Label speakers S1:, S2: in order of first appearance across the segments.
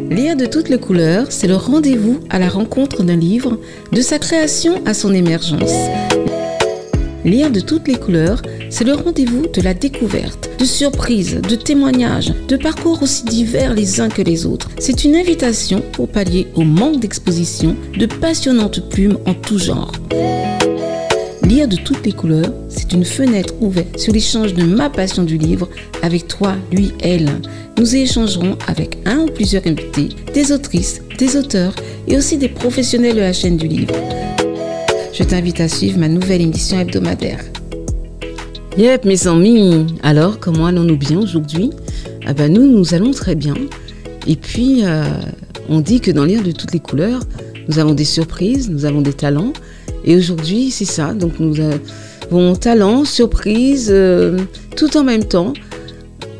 S1: Lire de toutes les couleurs, c'est le rendez-vous à la rencontre d'un livre, de sa création à son émergence. Lire de toutes les couleurs, c'est le rendez-vous de la découverte, de surprises, de témoignages, de parcours aussi divers les uns que les autres. C'est une invitation pour pallier au manque d'exposition de passionnantes plumes en tout genre. Lire de toutes les couleurs, c'est une fenêtre ouverte sur l'échange de ma passion du livre avec toi, lui, elle. Nous y échangerons avec un ou plusieurs invités, des autrices, des auteurs et aussi des professionnels de la chaîne du livre. Je t'invite à suivre ma nouvelle émission hebdomadaire. Yep, mes amis, alors comment allons-nous bien aujourd'hui? Nous allons très bien. Et puis, on dit que dans Lire de toutes les couleurs, nous avons des surprises, nous avons des talents. Et aujourd'hui, c'est ça. Donc, nous avons talent, surprise, tout en même temps.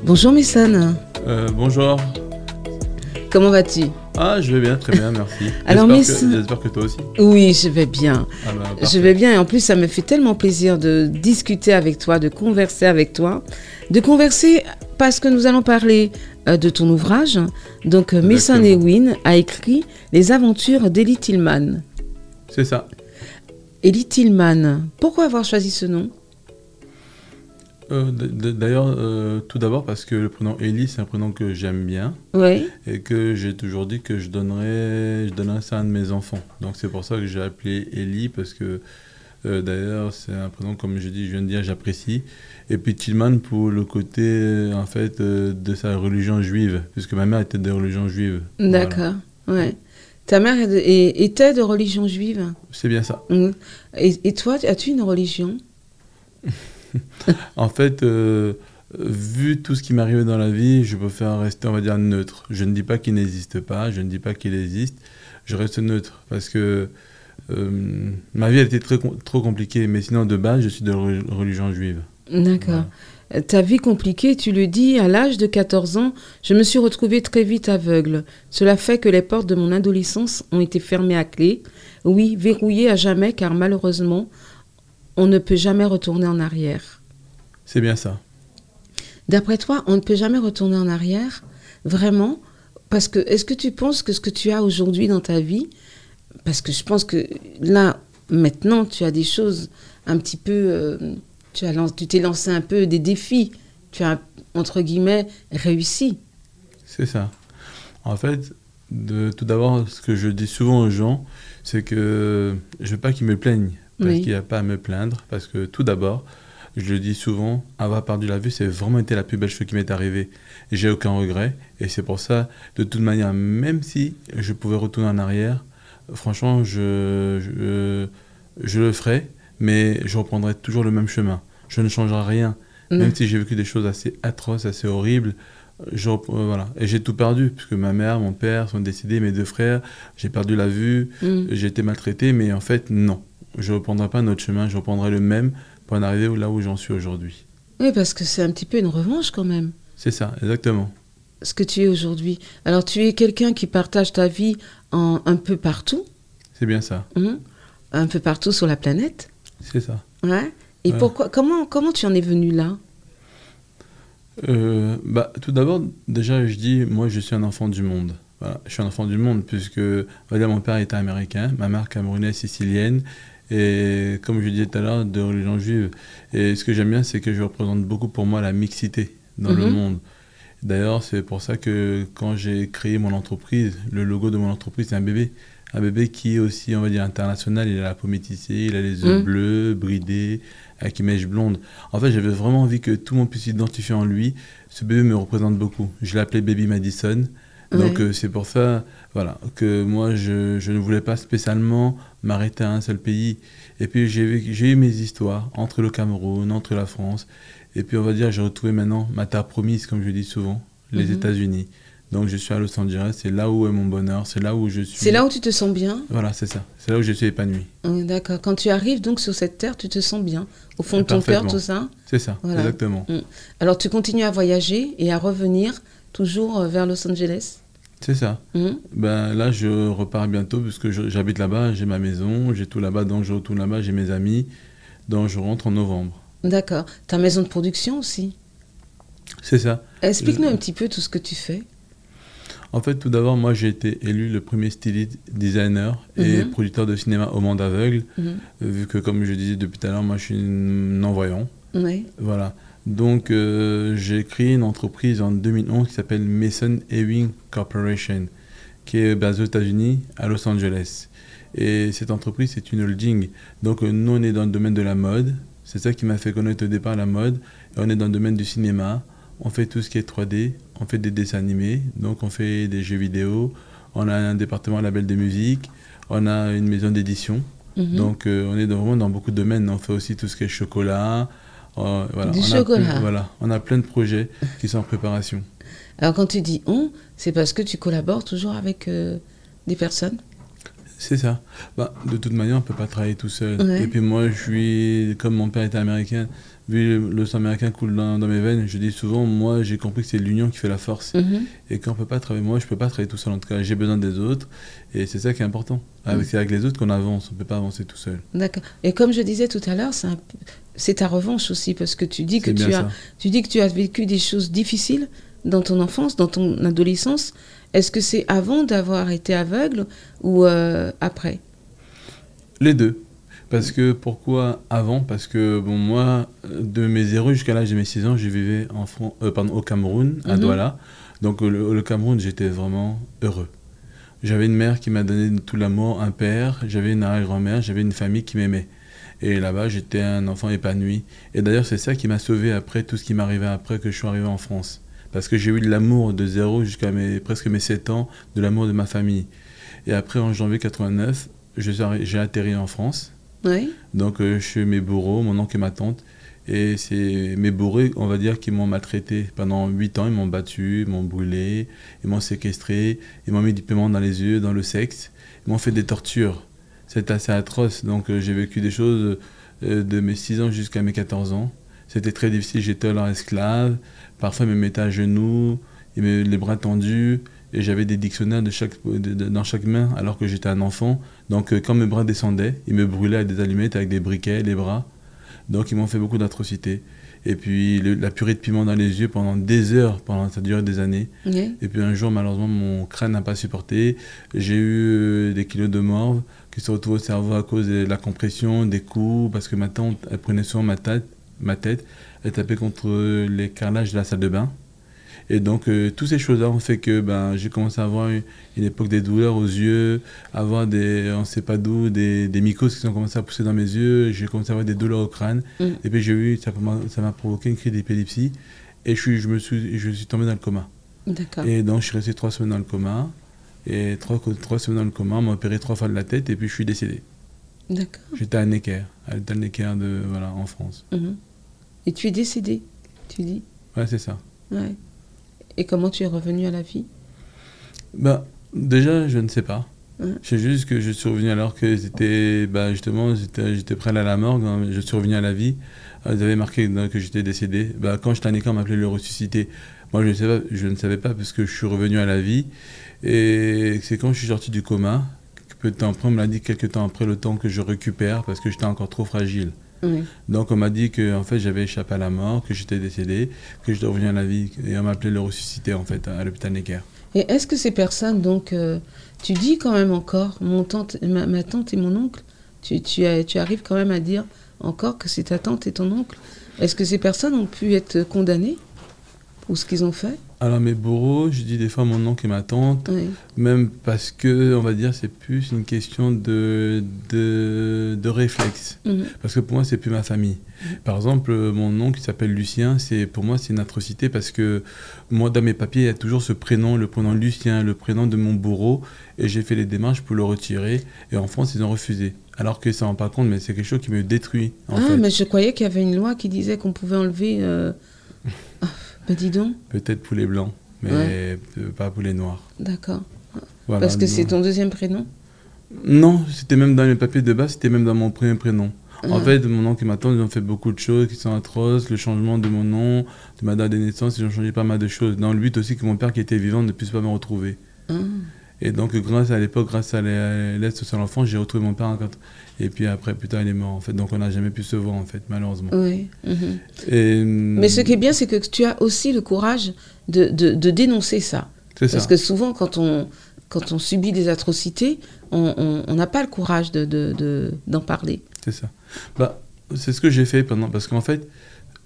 S1: Bonjour, Messan.
S2: Bonjour.
S1: Comment vas-tu?
S2: Ah, je vais bien, très bien, merci.
S1: Alors,
S2: J'espère que toi aussi.
S1: Oui, je vais bien.
S2: Je
S1: vais bien et en plus, ça me fait tellement plaisir de discuter avec toi, de converser avec toi. De converser parce que nous allons parler de ton ouvrage. Donc, Messan Ewin a écrit Les aventures d'Ellie Tillman.
S2: C'est ça.
S1: Ellie Tillman, pourquoi avoir choisi ce nom?
S2: D'ailleurs, tout d'abord parce que le prénom Ellie, c'est un prénom que j'aime bien.
S1: Oui.
S2: Et que j'ai toujours dit que je donnerais ça à un de mes enfants. Donc c'est pour ça que j'ai appelé Ellie, parce que d'ailleurs, c'est un prénom, comme je viens de dire, j'apprécie. Et puis Tillman pour le côté, en fait, de sa religion juive, puisque ma mère était de religion juive.
S1: D'accord, voilà. Ouais. Ta mère était de religion juive?
S2: C'est bien ça.
S1: Et toi, as-tu une religion?
S2: En fait, vu tout ce qui m'arrive dans la vie, je préfère rester, on va dire, neutre. Je ne dis pas qu'il n'existe pas, je ne dis pas qu'il existe, je reste neutre parce que ma vie a été trop compliquée, mais sinon de base, je suis de religion juive.
S1: D'accord. Voilà. Ta vie compliquée, tu le dis, à l'âge de 14 ans, je me suis retrouvée très vite aveugle. Cela fait que les portes de mon adolescence ont été fermées à clé. Oui, verrouillées à jamais, car malheureusement, on ne peut jamais retourner en arrière.
S2: C'est bien ça.
S1: D'après toi, on ne peut jamais retourner en arrière? Vraiment? Parce que, est-ce que tu penses que ce que tu as aujourd'hui dans ta vie, parce que je pense que là, maintenant, tu as des choses un petit peu... tu t'es lancé un peu des défis. Tu as, entre guillemets, réussi.
S2: C'est ça. En fait, tout d'abord, ce que je dis souvent aux gens, c'est que je ne veux pas qu'ils me plaignent. Parce qu'il n'y a pas à me plaindre. Parce que tout d'abord, je le dis souvent, avoir perdu la vue, c'est vraiment été la plus belle chose qui m'est arrivée. Et j'ai aucun regret. Et c'est pour ça, de toute manière, même si je pouvais retourner en arrière, franchement, je le ferais. Mais je reprendrai toujours le même chemin. Je ne changerai rien. Même si j'ai vécu des choses assez atroces, assez horribles, voilà. Et j'ai tout perdu, puisque ma mère, mon père sont décédés, mes deux frères, j'ai perdu la vue, j'ai été maltraité, mais en fait, non. Je ne reprendrai pas notre chemin, je reprendrai le même pour en arriver là où j'en suis aujourd'hui.
S1: Oui, parce que c'est un petit peu une revanche quand même.
S2: C'est ça, exactement.
S1: Ce que tu es aujourd'hui. Alors, tu es quelqu'un qui partage ta vie un peu partout.
S2: C'est bien ça.
S1: Un peu partout sur la planète.
S2: C'est ça.
S1: Ouais. Et pourquoi, comment tu en es venu là?
S2: Tout d'abord, déjà, je dis, moi, je suis un enfant du monde. Voilà. Je suis un enfant du monde, puisque on va dire, mon père était américain, ma mère camerounaise, sicilienne, et comme je disais tout à l'heure, de religion juive. Et ce que j'aime bien, c'est que je représente beaucoup pour moi la mixité dans le monde. D'ailleurs, c'est pour ça que quand j'ai créé mon entreprise, le logo de mon entreprise, c'est un bébé. Un bébé qui est aussi, on va dire, international. Il a la peau métissée, il a les yeux bleus, bridés, avec une mèche blonde. En fait, j'avais vraiment envie que tout le monde puisse s'identifier en lui. Ce bébé me représente beaucoup. Je l'ai appelé Baby Madison. Donc, c'est pour ça que moi, je ne voulais pas spécialement m'arrêter à un seul pays. Et puis, j'ai eu mes histoires entre le Cameroun, entre la France. Et puis, on va dire, j'ai retrouvé maintenant ma terre promise, comme je dis souvent, les États-Unis. Donc, je suis à Los Angeles, c'est là où est mon bonheur, c'est là où je suis...
S1: C'est là où tu te sens bien?
S2: Voilà, c'est ça. C'est là où je suis épanoui.
S1: D'accord. Quand tu arrives donc sur cette terre, tu te sens bien? Au fond de ton cœur, tout ça?
S2: C'est ça, voilà. Exactement.
S1: Alors, tu continues à voyager et à revenir toujours vers Los Angeles?
S2: C'est ça. Là, je repars bientôt, puisque j'habite là-bas, j'ai ma maison, j'ai tout là-bas, donc je retourne là-bas, j'ai mes amis, donc je rentre en novembre.
S1: D'accord. Ta maison de production aussi?
S2: C'est ça.
S1: Explique-nous un petit peu tout ce que tu fais.
S2: En fait, tout d'abord, moi, j'ai été élu le premier styliste, designer et producteur de cinéma au monde aveugle, vu que, comme je disais depuis tout à l'heure, moi, je suis non-voyant.
S1: Oui.
S2: Voilà. Donc, j'ai créé une entreprise en 2011 qui s'appelle Mason Ewing Corporation, qui est basée aux États-Unis, à Los Angeles. Et cette entreprise, c'est une holding. Donc, nous, on est dans le domaine de la mode. C'est ça qui m'a fait connaître au départ la mode. Et on est dans le domaine du cinéma. On fait tout ce qui est 3D. On fait des dessins animés. Donc, on fait des jeux vidéo. On a un département label de musique. On a une maison d'édition. Donc, on est vraiment dans beaucoup de domaines. On fait aussi tout ce qui est chocolat. Voilà.
S1: Du chocolat.
S2: Voilà. On a plein de projets qui sont en préparation.
S1: Alors, quand tu dis « on », c'est parce que tu collabores toujours avec des personnes?
S2: C'est ça. Bah, de toute manière, on ne peut pas travailler tout seul.
S1: Ouais.
S2: Et puis moi, comme mon père était américain, vu le sang américain coule dans mes veines, je dis souvent, moi, j'ai compris que c'est l'union qui fait la force. Et quand on peut pas travailler, moi, je ne peux pas travailler tout seul. En tout cas, j'ai besoin des autres. Et c'est ça qui est important. C'est avec les autres qu'on avance. On ne peut pas avancer tout seul. D'accord.
S1: Et comme je disais tout à l'heure, c'est ta revanche aussi, parce que tu dis que tu as vécu des choses difficiles dans ton enfance, dans ton adolescence. Est-ce que c'est avant d'avoir été aveugle ou après?
S2: Les deux. Parce que, pourquoi avant? Parce que, bon, moi, de mes 0 jusqu'à l'âge de mes 6 ans, je vivais au Cameroun, à Douala. Donc, le Cameroun, j'étais vraiment heureux. J'avais une mère qui m'a donné tout l'amour, un père, j'avais une arrière-grand-mère, j'avais une famille qui m'aimait. Et là-bas, j'étais un enfant épanoui. Et d'ailleurs, c'est ça qui m'a sauvé après tout ce qui m'arrivait après que je suis arrivé en France. Parce que j'ai eu de l'amour de 0 jusqu'à presque mes 7 ans, de l'amour de ma famille. Et après, en janvier 89, j'ai atterri en France.
S1: Oui.
S2: Donc, je suis mes bourreaux, mon oncle et ma tante. Et c'est mes bourreaux, on va dire, qui m'ont maltraité. Pendant 8 ans, ils m'ont battu, ils m'ont brûlé, ils m'ont séquestré, ils m'ont mis du piment dans les yeux, dans le sexe. Ils m'ont fait des tortures. C'était assez atroce. Donc, j'ai vécu des choses de mes 6 ans jusqu'à mes 14 ans. C'était très difficile, j'étais leur esclave. Parfois, ils me mettaient à genoux, les bras tendus, et j'avais des dictionnaires dans chaque main alors que j'étais un enfant. Donc, quand mes bras descendaient, ils me brûlaient avec des allumettes, avec des briquets, les bras. Donc, ils m'ont fait beaucoup d'atrocités. Et puis, la purée de piment dans les yeux pendant des heures, ça a duré des années.
S1: Oui.
S2: Et puis, un jour, malheureusement, mon crâne n'a pas supporté. J'ai eu des kilos de morve qui se retrouvent au cerveau à cause de la compression, des coups, parce que ma tante, elle prenait souvent ma tête, elle tapait contre les carrelages de la salle de bain. Et donc, toutes ces choses-là ont fait que j'ai commencé à avoir une époque des douleurs aux yeux, avoir on ne sait pas d'où, des mycoses qui ont commencé à pousser dans mes yeux. J'ai commencé à avoir des douleurs au crâne. Et puis, ça m'a provoqué une crise d'épilepsie. Et je suis tombé dans le coma.
S1: D'accord.
S2: Et donc, je suis resté 3 semaines dans le coma. Et 3 semaines dans le coma, on m'a opéré 3 fois de la tête et puis je suis décédé.
S1: D'accord.
S2: J'étais à Necker, en France.
S1: Et tu es décédé, tu dis?
S2: Ouais, c'est ça.
S1: Ouais. Et comment tu es revenu à la vie?
S2: Déjà, je ne sais pas. C'est juste que je suis revenu alors que j'étais prêt à aller à la morgue. Hein, je suis revenu à la vie. Ils avaient marqué que j'étais décédé. Quand j'étais à Necker, on m'appelait le ressuscité. Moi, je ne savais pas parce que je suis revenu à la vie. Et c'est quand je suis sorti du coma, peu de temps après, on me l'a dit quelques temps après, le temps que je récupère parce que j'étais encore trop fragile. Oui. Donc on m'a dit que en fait, j'avais échappé à la mort, que j'étais décédé, que je revenais à la vie. Et on m'appelait le ressuscité en fait, à l'hôpital Necker.
S1: Et est-ce que ces personnes, donc, tu dis quand même encore, ma tante et mon oncle, tu arrives quand même à dire encore que c'est ta tante et ton oncle? Est-ce que ces personnes ont pu être condamnées pour ce qu'ils ont fait?
S2: Alors mes bourreaux, je dis des fois mon oncle et ma tante, oui. Même parce que, on va dire, c'est plus une question de réflexe. Parce que pour moi, c'est plus ma famille. Par exemple, mon oncle qui s'appelle Lucien, pour moi, c'est une atrocité parce que moi, dans mes papiers, il y a toujours ce prénom, le prénom Lucien, le prénom de mon bourreau, et j'ai fait les démarches pour le retirer. Et en France, ils ont refusé. Alors que ça ne rend pas compte, mais c'est quelque chose qui me détruit. En fait.
S1: Mais je croyais qu'il y avait une loi qui disait qu'on pouvait enlever... dis donc.
S2: Peut-être poulet blanc, mais pas poulet noir.
S1: D'accord.
S2: Voilà,
S1: parce que c'est ton deuxième prénom?
S2: Non, c'était même dans les papiers de base, c'était même dans mon premier prénom. En fait, mon oncle et ma tante, ils ont fait beaucoup de choses qui sont atroces. Le changement de mon nom, de ma date de naissance, ils ont changé pas mal de choses. Dans le but aussi que mon père qui était vivant ne puisse pas me retrouver. Et donc, grâce à l'aide sociale enfant, j'ai retrouvé mon père. Et puis après, plus tard, il est mort, en fait. Donc, on n'a jamais pu se voir, en fait, malheureusement.
S1: Oui. Mais ce qui est bien, c'est que tu as aussi le courage de dénoncer ça.
S2: C'est
S1: Parce
S2: ça.
S1: que souvent, quand on subit des atrocités, on n'a pas le courage d'en parler.
S2: C'est ça. Bah, c'est ce que j'ai fait pendant... Parce qu'en fait,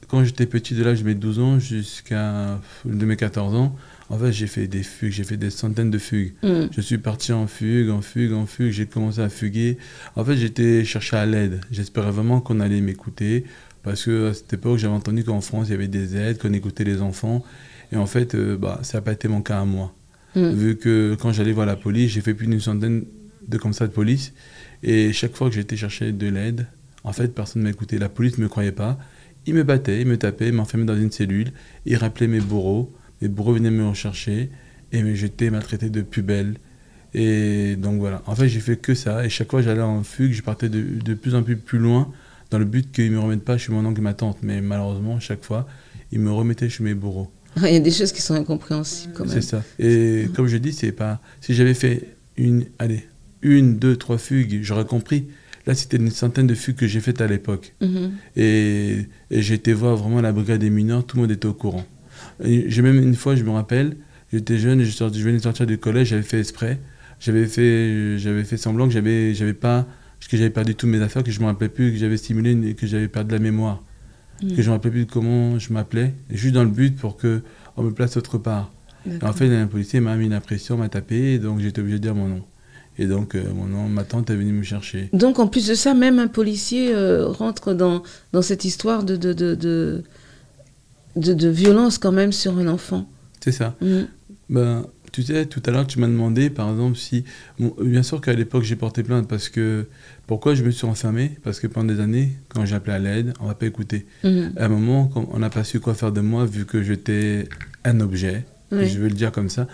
S2: quand j'étais petit, de l'âge de mes 12 ans jusqu'à de mes 14 ans, en fait, j'ai fait des fugues, j'ai fait des centaines de fugues.
S1: Mm.
S2: Je suis parti en fugue, en fugue, en fugue, j'ai commencé à fuguer. En fait, j'étais cherché à l'aide. J'espérais vraiment qu'on allait m'écouter, parce qu'à cette époque, j'avais entendu qu'en France, il y avait des aides, qu'on écoutait les enfants. Et en fait, ça n'a pas été mon cas à moi. Vu que quand j'allais voir la police, j'ai fait plus d'une centaine de comme ça de police. Et chaque fois que j'étais chercher de l'aide, en fait, personne ne m'écoutait. La police ne me croyait pas. Ils me battaient, ils me tapaient, ils m'enfermaient dans une cellule. Ils rappelaient mes bourreaux. Mes bourreaux venaient me rechercher. Et j'étais maltraité de pubelle. Et donc voilà. En fait, j'ai fait que ça. Et chaque fois que j'allais en fugue, je partais de plus en plus loin dans le but qu'ils ne me remettent pas chez mon oncle et ma tante. Mais malheureusement, chaque fois, ils me remettaient chez mes bourreaux.
S1: Il y a des choses qui sont incompréhensibles quand même.
S2: C'est ça. Et comme je dis, c'est pas... Si j'avais fait une, 2, 3 fugues, j'aurais compris. Là, c'était une centaine de fugues que j'ai faites à l'époque. Et j'ai été voir vraiment la brigade des mineurs, tout le monde était au courant. J'ai même une fois, je me rappelle, j'étais jeune, je venais de sortir du collège, j'avais fait exprès. J'avais fait semblant que j'avais perdu toutes mes affaires, que je ne me rappelais plus, que j'avais stimulé, que j'avais perdu la mémoire. Que je ne me rappelais plus de comment je m'appelais, juste dans le but pour qu'on me place autre part. Et en fait, un policier m'a mis la pression, m'a tapé, et donc j'étais obligé de dire mon nom. Et donc, mon nom, ma tante est venue me chercher.
S1: Donc, en plus de ça, même un policier rentre dans cette histoire de violence quand même sur un enfant.
S2: C'est ça. Ben, tu sais, tout à l'heure, tu m'as demandé, par exemple, si... Bon, bien sûr qu'à l'époque, j'ai porté plainte parce que... Pourquoi je me suis enfermé? Parce que pendant des années, quand j'ai appelé à l'aide, on ne m'a pas écouté. À un moment, on n'a pas su quoi faire de moi, vu que j'étais un objet, je veux le dire comme ça.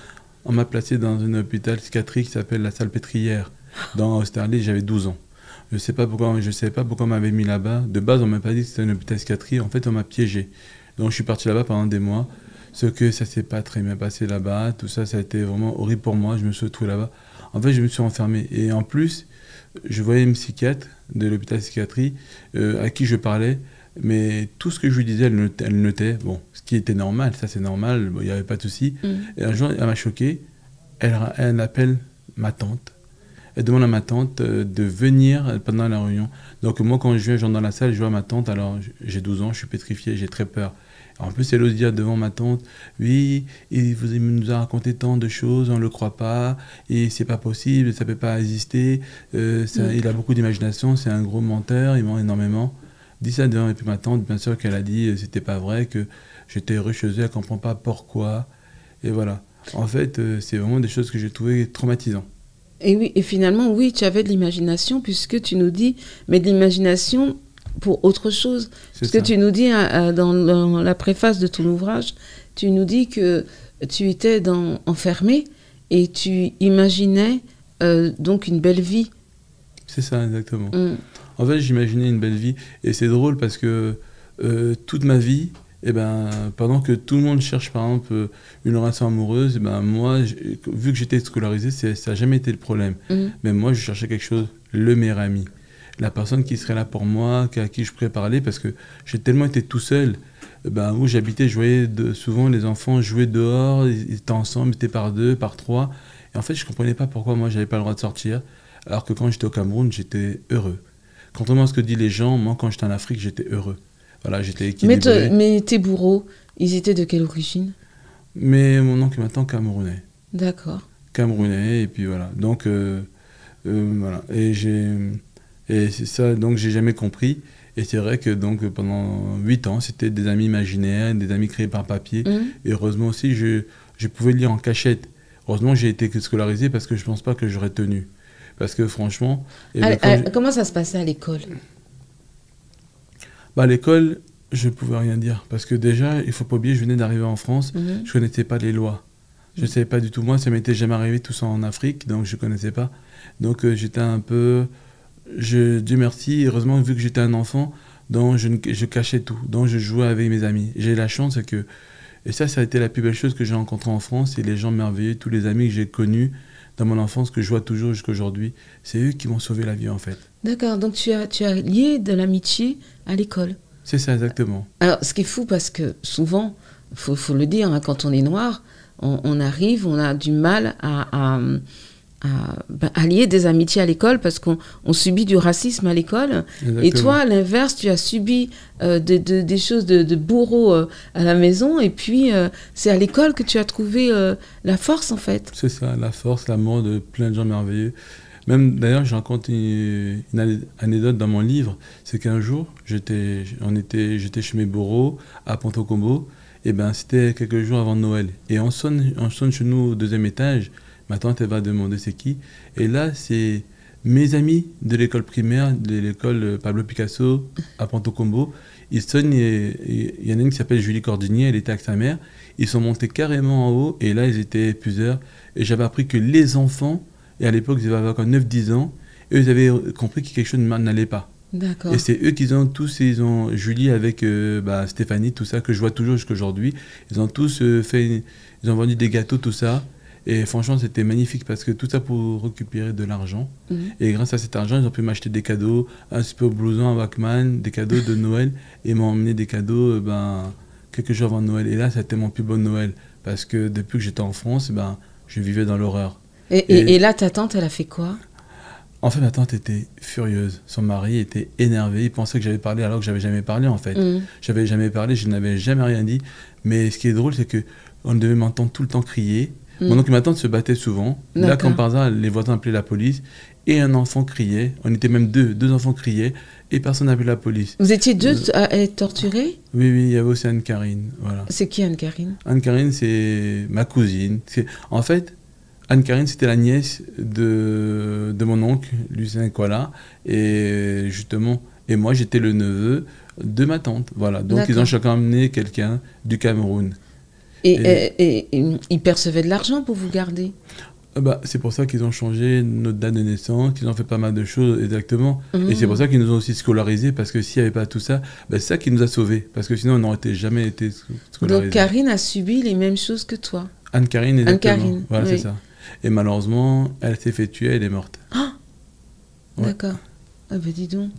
S2: On m'a placé dans un hôpital psychiatrique qui s'appelle la Salpêtrière, dans Austerlitz, j'avais 12 ans. Je ne sais pas pourquoi on m'avait mis là-bas. De base, on ne m'a pas dit que c'était un hôpital psychiatrique. En fait, on m'a piégé. Donc, je suis parti là-bas pendant des mois. Ce que ça ne s'est pas très bien passé là-bas. Tout ça, ça a été vraiment horrible pour moi. Je me suis retrouvé là-bas. En fait, je me suis enfermé. Et en plus, je voyais une psychiatre de l'hôpital psychiatrie à qui je parlais. Mais tout ce que je lui disais, elle notait. Bon, ce qui était normal, ça c'est normal. Il n'y avait pas de souci. Et un jour, elle m'a choqué. Elle appelle ma tante. Elle demande à ma tante de venir pendant la réunion. Donc moi, quand je viens dans la salle, je vois ma tante. Alors, j'ai 12 ans, je suis pétrifié, j'ai très peur. En plus, elle ose dire devant ma tante, oui, il nous a raconté tant de choses, on ne le croit pas, et c'est pas possible, ça ne peut pas exister, il a beaucoup d'imagination, c'est un gros menteur, il ment énormément. Dit ça devant, et puis ma tante, bien sûr qu'elle a dit c'était pas vrai, que j'étais heureux chez eux, elle ne comprend pas pourquoi, et voilà. En fait, c'est vraiment des choses que j'ai trouvées traumatisantes.
S1: Et oui, et finalement, oui, tu avais de l'imagination, puisque tu nous dis, mais de l'imagination pour autre chose. Parce que tu nous dis, dans la préface de ton ouvrage, tu nous dis que tu étais enfermé et tu imaginais donc une belle vie.
S2: C'est ça, exactement. En fait, j'imaginais une belle vie. Et c'est drôle parce que toute ma vie, pendant que tout le monde cherche par exemple une relation amoureuse, moi, vu que j'étais scolarisé, ça n'a jamais été le problème. Mais moi, je cherchais quelque chose, le meilleur ami. La personne qui serait là pour moi, à qui je pourrais parler, parce que j'ai tellement été tout seul. Où j'habitais, je voyais souvent les enfants jouer dehors, ils étaient ensemble, ils étaient par 2, par 3. Et en fait, je ne comprenais pas pourquoi moi, je n'avais pas le droit de sortir, alors que quand j'étais au Cameroun, j'étais heureux. Contrairement à ce que disent les gens, moi, quand j'étais en Afrique, j'étais heureux. Voilà, j'étais équilibré.
S1: Mais tes bourreaux, ils étaient de quelle origine?
S2: Mais mon oncle et ma tante camerounais.
S1: D'accord.
S2: Camerounais, et puis voilà. Donc, voilà. Et c'est ça, donc j'ai jamais compris. Et c'est vrai que donc, pendant 8 ans, c'était des amis imaginaires, des amis créés par papier. Et heureusement aussi, je pouvais lire en cachette. Heureusement, j'ai été scolarisé parce que je ne pense pas que j'aurais tenu. Parce que franchement...
S1: Comment ça se passait à l'école?
S2: À l'école, je ne pouvais rien dire. Parce que déjà, il ne faut pas oublier, je venais d'arriver en France, je ne connaissais pas les lois. Je ne savais pas du tout. Moi, ça m'était jamais arrivé tout ça en Afrique, donc je ne connaissais pas. Donc j'étais un peu... Dieu merci, heureusement, vu que j'étais un enfant, donc je cachais tout, donc je jouais avec mes amis. J'ai la chance que... Et ça a été la plus belle chose que j'ai rencontrée en France, c'est les gens merveilleux, tous les amis que j'ai connus dans mon enfance, que je vois toujours jusqu'à aujourd'hui. C'est eux qui m'ont sauvé la vie, en fait.
S1: D'accord, donc tu as lié de l'amitié à l'école.
S2: C'est ça, exactement.
S1: Alors, ce qui est fou, parce que souvent, faut le dire, hein, quand on est noir, on arrive, on a du mal à lier des amitiés à l'école parce qu'on subit du racisme à l'école.
S2: Exactement.
S1: Et toi, à l'inverse, tu as subi des choses de bourreau à la maison et puis c'est à l'école que tu as trouvé la force en fait.
S2: C'est ça, la force, l'amour de plein de gens merveilleux. Même d'ailleurs, je raconte une anecdote dans mon livre, c'est qu'un jour, j'étais chez mes bourreaux à Ponto-Combo, et ben c'était quelques jours avant Noël. Et on sonne chez nous au 2e étage. Ma tante, elle va demander c'est qui. Et là, c'est mes amis de l'école primaire, de l'école Pablo Picasso à Ponto-Combo. Ils sonnent, et il y en a une qui s'appelle Julie Cordinier, elle était avec sa mère. Ils sont montés carrément en haut, et là, ils étaient plusieurs. Et j'avais appris que les enfants, et à l'époque, ils avaient encore 9-10 ans, eux, ils avaient compris que quelque chose n'allait pas.
S1: D'accord.
S2: Et c'est eux qui ont tous, Julie avec Stéphanie, tout ça, que je vois toujours jusqu'aujourd'hui. Ils ont tous ils ont vendu des gâteaux, tout ça. Et franchement, c'était magnifique parce que tout ça pour récupérer de l'argent. Et grâce à cet argent, ils ont pu m'acheter des cadeaux, un super blouson, un Walkman, des cadeaux de Noël. Et m'ont emmené des cadeaux quelques jours avant Noël. Et là, c'était mon plus beau Noël. Parce que depuis que j'étais en France, je vivais dans l'horreur.
S1: Et là, ta tante, elle a fait quoi?
S2: En fait, ma tante était furieuse. Son mari était énervé. Il pensait que j'avais parlé alors que j'avais jamais parlé, en fait. J'avais jamais parlé, je n'avais jamais rien dit. Mais ce qui est drôle, c'est qu'on devait m'entendre tout le temps crier. Mon oncle et ma tante se battaient souvent. Là, comme par hasard, les voisins appelaient la police. Et un enfant criait. On était même deux enfants criaient. Et personne n'appelait la police.
S1: Vous étiez deux à être torturés?
S2: Oui, il y avait aussi Anne-Karine. Voilà.
S1: C'est qui Anne-Karine?
S2: Anne-Karine, c'est ma cousine. En fait, Anne-Karine, c'était la nièce de mon oncle, Lucien Koala. Et justement, et moi, j'étais le neveu de ma tante. Voilà. Donc, ils ont chacun amené quelqu'un du Cameroun.
S1: Et ils percevaient de l'argent pour vous garder?
S2: C'est pour ça qu'ils ont changé notre date de naissance, qu'ils ont fait pas mal de choses, exactement. Et c'est pour ça qu'ils nous ont aussi scolarisés, parce que s'il n'y avait pas tout ça, c'est ça qui nous a sauvés. Parce que sinon, on n'aurait jamais été scolarisés.
S1: Donc, Karine a subi les mêmes choses que toi?
S2: Anne-Karine, exactement.
S1: Anne-Karine,
S2: voilà,
S1: oui.
S2: C'est ça. Et malheureusement, elle s'est fait tuer, elle est morte.
S1: Ah,
S2: ouais.
S1: D'accord. Ah dis donc.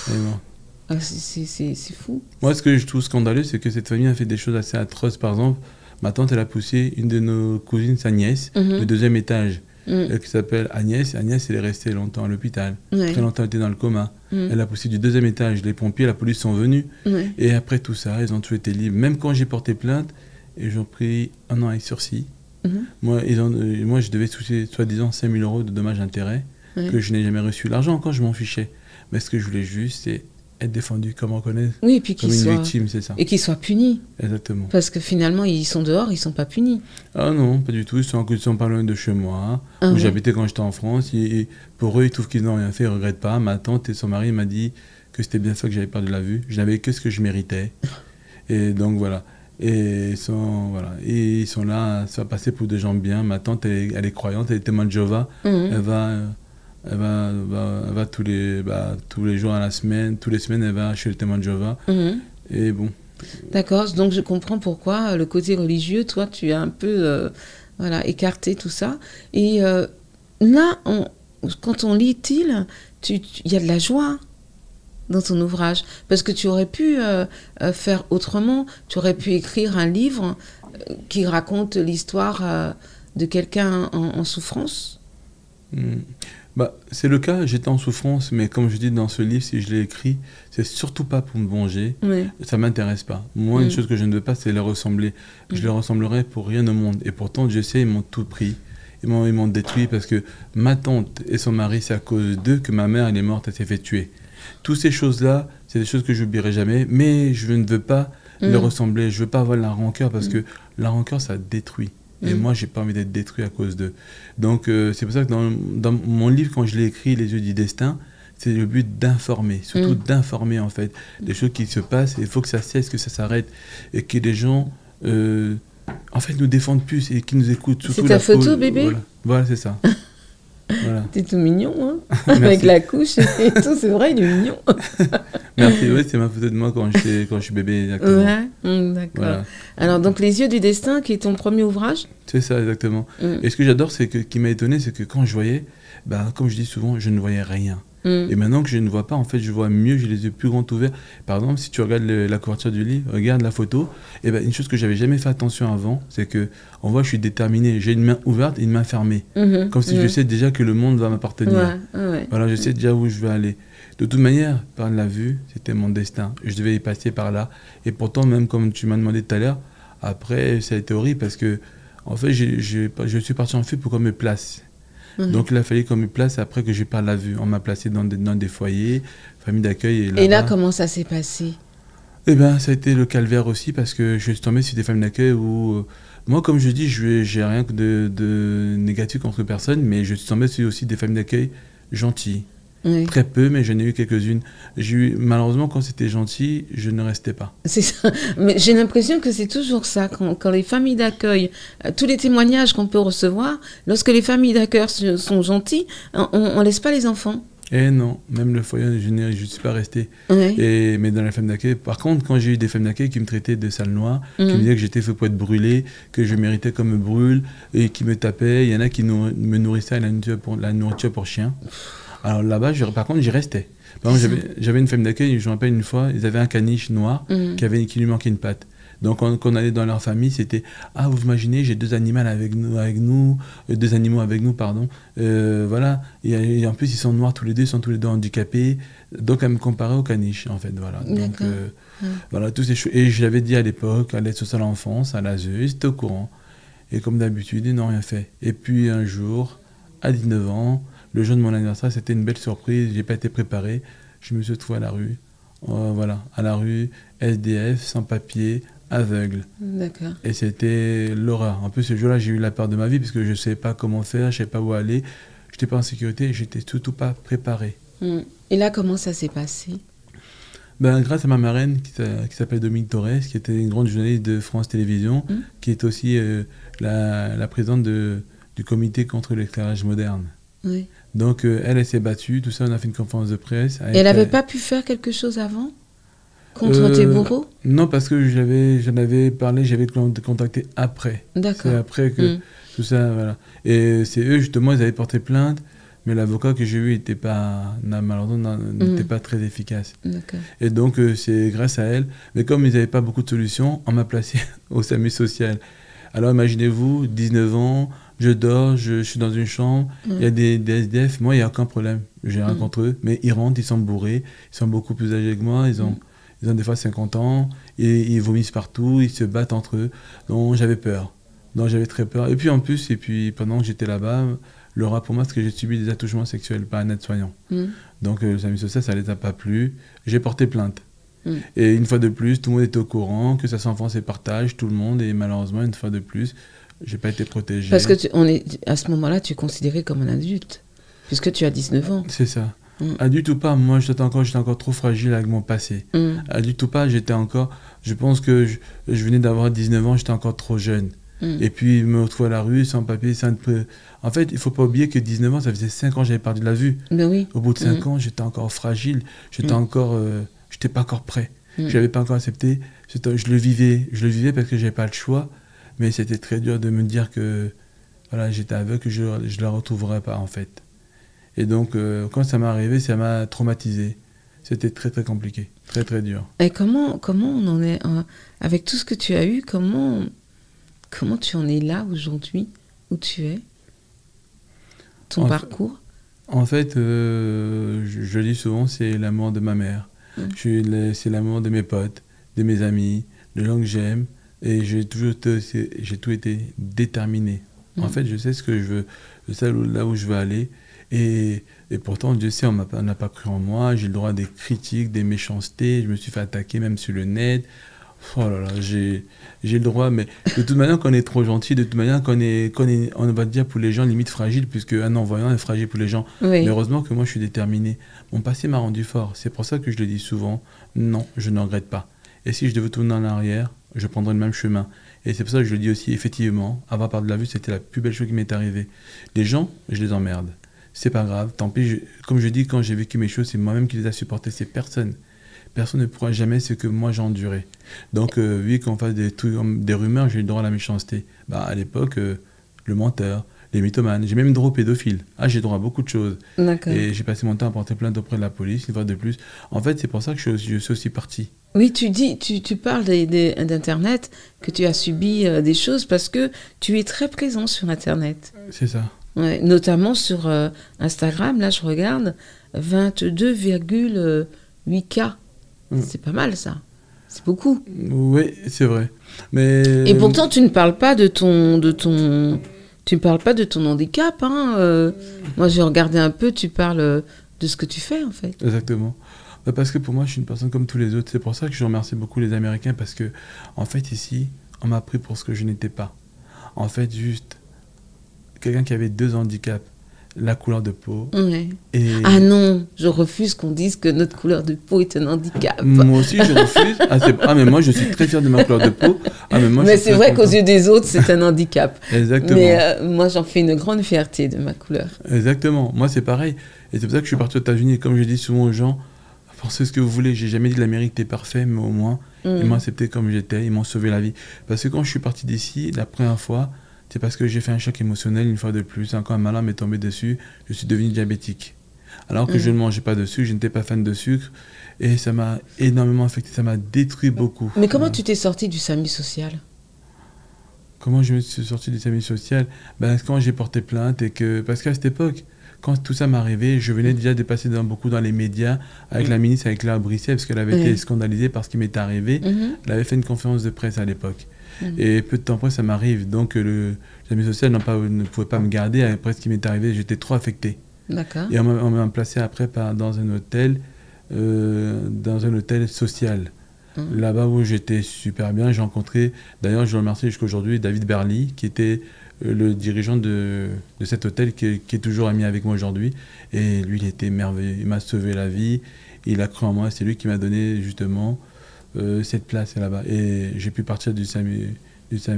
S2: Elle est morte.
S1: Ah, c'est fou.
S2: Moi, ce que je trouve scandaleux, c'est que cette famille a fait des choses assez atroces. Par exemple, ma tante, elle a poussé une de nos cousines, sa nièce, le 2e étage, qui s'appelle Agnès. Agnès, elle est restée longtemps à l'hôpital. Très longtemps, elle était dans le coma. Elle a poussé du 2e étage. Les pompiers, la police sont venus. Et après tout ça, ils ont tous été libres. Même quand j'ai porté plainte, ils ont pris 1 an avec sursis. Moi, je devais toucher, soi-disant, 5 000 € de dommages-intérêts que je n'ai jamais reçu. L'argent, encore, je m'en fichais. Mais ce que je voulais juste, c'est être défendu, comme reconnaître
S1: et puis
S2: comme une victime, c'est ça.
S1: Et qu'ils soient punis.
S2: Exactement.
S1: Parce que finalement, ils sont dehors, ils ne sont pas punis.
S2: Ah non, pas du tout. Ils sont pas loin de chez moi, où j'habitais quand j'étais en France. Et pour eux, ils trouvent qu'ils n'ont rien fait, ils ne regrettent pas. Ma tante et son mari m'a dit que c'était bien ça que j'avais perdu la vue. Je n'avais que ce que je méritais. Et donc voilà. Et ils sont là, ça va passer pour des gens bien. Ma tante, elle est croyante, elle est témoin de Jéhovah. Elle va tous les jours à la semaine, toutes les semaines, elle va chez le témoin de Jéhovah. Et bon.
S1: D'accord, donc je comprends pourquoi le côté religieux, toi, tu as un peu écarté tout ça. Et là, quand on lit il y a de la joie dans ton ouvrage, parce que tu aurais pu faire autrement, tu aurais pu écrire un livre qui raconte l'histoire de quelqu'un en souffrance.
S2: C'est le cas, j'étais en souffrance, mais comme je dis dans ce livre, si je l'ai écrit, c'est surtout pas pour me venger, ça m'intéresse pas. Moi, une chose que je ne veux pas, c'est les ressembler. Je les ressemblerai pour rien au monde, et pourtant, je sais, ils m'ont tout pris. Ils m'ont détruit parce que ma tante et son mari, c'est à cause d'eux que ma mère, elle est morte, elle s'est fait tuer. Toutes ces choses-là, c'est des choses que je n'oublierai jamais, mais je ne veux pas les ressembler, je ne veux pas avoir la rancœur, parce que la rancœur, ça détruit. Et moi, je n'ai pas envie d'être détruit à cause d'eux. Donc, c'est pour ça que dans mon livre, quand je l'ai écrit, Les yeux du destin, c'est le but d'informer, surtout d'informer, en fait, des choses qui se passent. Il faut que ça cesse, que ça s'arrête, et que les gens, en fait, nous défendent plus et qui nous écoutent.
S1: C'est ta photo, bébé?
S2: Voilà, c'est ça. Voilà.
S1: T'es tout mignon, hein. Avec la couche et tout, c'est vrai, il est mignon.
S2: Merci, oui, c'est ma photo de moi quand je suis bébé, exactement.
S1: Ouais, d'accord. Voilà. Alors, donc, Les yeux du destin, qui est ton premier ouvrage?
S2: C'est ça, exactement. Et ce que j'adore, qui m'a étonné, c'est que quand je voyais, comme je dis souvent, je ne voyais rien. Et maintenant que je ne vois pas, en fait, je vois mieux, j'ai les yeux plus grands ouverts. Par exemple, si tu regardes la couverture du livre, regarde la photo, et ben, une chose que j'avais jamais fait attention avant, c'est que on voit, je suis déterminé. J'ai une main ouverte et une main fermée. Comme si je sais déjà que le monde va m'appartenir. Voilà, je sais déjà où je vais aller. De toute manière, par la vue, c'était mon destin. Je devais y passer par là. Et pourtant, même comme tu m'as demandé tout à l'heure, après, ça a été horrible parce que, en fait, je suis parti en fuite pour qu'on me place. Donc, il a fallu qu'on me place après que j'ai par la vue. On m'a placé dans des foyers, famille d'accueil.
S1: Et là, comment ça s'est passé?
S2: Eh bien, ça a été le calvaire aussi parce que je suis tombé sur des familles d'accueil où... moi, comme je dis, j'ai rien de négatif contre personne, mais je suis tombé sur aussi des familles d'accueil gentilles. Très peu, mais j'en ai eu quelques-unes. Malheureusement, quand c'était gentil, je ne restais pas.
S1: C'est ça. Mais j'ai l'impression que c'est toujours ça. Quand les familles d'accueil, tous les témoignages qu'on peut recevoir, lorsque les familles d'accueil sont gentilles, on ne laisse pas les enfants.
S2: Eh non, même le foyer, je ne suis pas resté. Mais dans la famille d'accueil, par contre, quand j'ai eu des familles d'accueil qui me traitaient de sale noir, qui me disaient que j'étais fait pour être brûlé, que je méritais qu'on me brûle, et qui me tapaient, il y en a qui me nourrissaient à la nourriture pour chien. Alors là-bas, par contre, j'y restais. Par exemple, j'avais une famille d'accueil, je me rappelle une fois, ils avaient un caniche noir qui lui manquait une patte. Donc quand on allait dans leur famille, c'était « Ah, vous imaginez, j'ai deux animaux avec nous, pardon. Voilà. Et en plus, ils sont noirs tous les deux, ils sont tous les deux handicapés. » Donc elle me comparait au caniche, en fait. Voilà. Donc voilà, tous ces choses. Et je l'avais dit à l'époque, à l'aide sociale à l'enfance, à l'ASE, ils étaient au courant. Et comme d'habitude, ils n'ont rien fait. Et puis un jour, à 19 ans, le jour de mon anniversaire, c'était une belle surprise. Je n'ai pas été préparé. Je me suis retrouvé à la rue. Voilà, à la rue, SDF, sans papier, aveugle.
S1: D'accord.
S2: Et c'était l'horreur. En plus, ce jour-là, j'ai eu la peur de ma vie parce que je ne savais pas comment faire, je ne savais pas où aller. Je n'étais pas en sécurité et je n'étais surtout pas préparé.
S1: Et là, comment ça s'est passé?
S2: Grâce à ma marraine qui s'appelle Dominique Torres, qui était une grande journaliste de France Télévisions, qui est aussi la présidente du comité contre l'éclairage moderne. Donc, elle s'est battue, tout ça, on a fait une conférence de presse.
S1: Et elle n'avait pas pu faire quelque chose avant contre tes bourreaux?
S2: Non, parce que j'en avais parlé, j'avais contacté après.
S1: D'accord.
S2: C'est après que tout ça, voilà. Et c'est eux, justement, ils avaient porté plainte, mais l'avocat que j'ai eu malheureusement n'était pas très efficace.
S1: D'accord.
S2: Et donc, c'est grâce à elle. Mais comme ils n'avaient pas beaucoup de solutions, on m'a placé au SAMU social. Alors, imaginez-vous, 19 ans, je dors, je suis dans une chambre, il y a des SDF, moi il n'y a aucun problème, j'ai rien contre eux, mais ils rentrent, ils sont bourrés, ils sont beaucoup plus âgés que moi, ils ont des fois 50 ans, et ils vomissent partout, ils se battent entre eux, donc j'avais peur, donc j'avais très peur. Et puis en plus, pendant que j'étais là-bas, l'horreur pour moi, c'est que j'ai subi des attouchements sexuels par un aide-soignant. Donc le SAMU social, ça ne les a pas plu, j'ai porté plainte. Et une fois de plus, tout le monde était au courant, que ça s'enfonce et partage, tout le monde, et malheureusement, une fois de plus, j'ai pas été protégé.
S1: Parce que à ce moment-là, tu es considéré comme un adulte, puisque tu as 19 ans.
S2: C'est ça. Adulte ou pas, moi j'étais encore trop fragile avec mon passé. Adulte ou pas, je pense que je venais d'avoir 19 ans, j'étais encore trop jeune. Et puis me retrouver à la rue, sans papier, En fait, il faut pas oublier que 19 ans, ça faisait 5 ans que j'avais perdu la vue.
S1: Ben oui.
S2: Au bout de 5 ans, j'étais encore fragile, j'étais pas encore prêt. Je l'avais pas encore accepté, je le vivais parce que j'avais pas le choix. Mais c'était très dur de me dire que voilà, j'étais aveugle, que je ne la retrouverais pas en fait. Et donc, quand ça m'est arrivé, ça m'a traumatisé. C'était très très compliqué, très très dur.
S1: Et comment on en est, avec tout ce que tu as eu, comment tu en es là aujourd'hui, où tu es? Ton parcours?
S2: En fait, je dis souvent, c'est l'amour de ma mère. C'est l'amour de mes potes, de mes amis, de gens que j'aime. Et j'ai tout été déterminé. En fait, je sais ce que je veux, je sais là où je veux aller. Et pourtant, Dieu sait, on n'a pas cru en moi. J'ai le droit à des critiques, des méchancetés. Je me suis fait attaquer même sur le net. Oh là là, j'ai le droit. Mais de toute manière, quand on est trop gentil, de toute manière, on va dire pour les gens limite fragile, puisque un non-voyant est fragile pour les gens.
S1: Oui.
S2: Mais heureusement que moi, je suis déterminé. Mon passé m'a rendu fort. C'est pour ça que je le dis souvent. Non, je ne regrette pas. Et si je devais tourner en arrière, je prendrais le même chemin. Et c'est pour ça que je le dis aussi, effectivement, avoir perdu la vue, c'était la plus belle chose qui m'est arrivée. Les gens, je les emmerde. C'est pas grave, tant pis. Comme je dis, quand j'ai vécu mes choses, c'est moi-même qui les a supportées, c'est personne. Personne ne pourra jamais ce que moi j'ai enduré. Donc, oui, qu'on fasse des trucs, des rumeurs, j'ai eu le droit à la méchanceté. À l'époque, le menteur, les mythomanes. J'ai même droit aux pédophiles. Ah, j'ai droit à beaucoup de choses.
S1: D'accord.
S2: Et j'ai passé mon temps à porter plainte auprès de la police, une fois de plus. En fait, c'est pour ça que je suis aussi parti.
S1: Oui, tu parles d'Internet, que tu as subi des choses parce que tu es très présent sur Internet.
S2: C'est ça.
S1: Ouais, notamment sur Instagram, là je regarde, 22,8K. C'est pas mal ça. C'est beaucoup.
S2: Oui, c'est vrai. Mais...
S1: Et pourtant, tu ne parles pas de ton handicap. Hein. Moi, j'ai regardé un peu, tu parles de ce que tu fais en fait.
S2: Exactement. Parce que pour moi, je suis une personne comme tous les autres. C'est pour ça que je remercie beaucoup les Américains parce que, en fait, ici, on m'a pris pour ce que je n'étais pas. En fait, juste quelqu'un qui avait 2 handicaps, la couleur de peau.
S1: Ouais.
S2: Et...
S1: Ah non, je refuse qu'on dise que notre couleur de peau est un handicap.
S2: Moi aussi, je refuse. Mais moi, je suis très fier de ma couleur de peau.
S1: Mais c'est vrai qu'aux yeux des autres, c'est un handicap.
S2: Exactement.
S1: Mais moi, j'en fais une grande fierté de ma couleur.
S2: Exactement. Moi, c'est pareil. Et c'est pour ça que je suis parti aux États-Unis. Et comme je dis souvent aux gens, pensez ce que vous voulez. J'ai jamais dit que l'Amérique était parfait, mais au moins, ils m'ont accepté comme j'étais. Ils m'ont sauvé la vie. Parce que quand je suis parti d'ici, la première fois, c'est parce que j'ai fait un choc émotionnel une fois de plus. Quand un malin m'est tombé dessus, je suis devenu diabétique. Alors que je ne mangeais pas de sucre, je n'étais pas fan de sucre. Et ça m'a énormément affecté. Ça m'a détruit beaucoup.
S1: Mais comment tu t'es sorti du SAMU social ?
S2: Comment je me suis sorti du SAMU social ? Quand j'ai porté plainte et que... Parce qu'à cette époque, quand tout ça m'est arrivé, je venais déjà de passer beaucoup dans les médias avec la ministre, avec Claire Brisset, parce qu'elle avait été scandalisée par ce qui m'était arrivé. Elle avait fait une conférence de presse à l'époque. Et peu de temps après, ça m'arrive. Donc, le SAMU social ne pouvait pas me garder. Après ce qui m'est arrivé, j'étais trop affecté.
S1: D'accord.
S2: Et on m'a placé après dans un hôtel social. Là-bas où j'étais super bien, j'ai rencontré, d'ailleurs je le remercie jusqu'à aujourd'hui, David Berly, qui était le dirigeant de cet hôtel, qui est toujours ami avec moi aujourd'hui. Et lui, il était merveilleux, il m'a sauvé la vie, il a cru en moi, c'est lui qui m'a donné justement cette place là-bas. Et j'ai pu partir du SAMU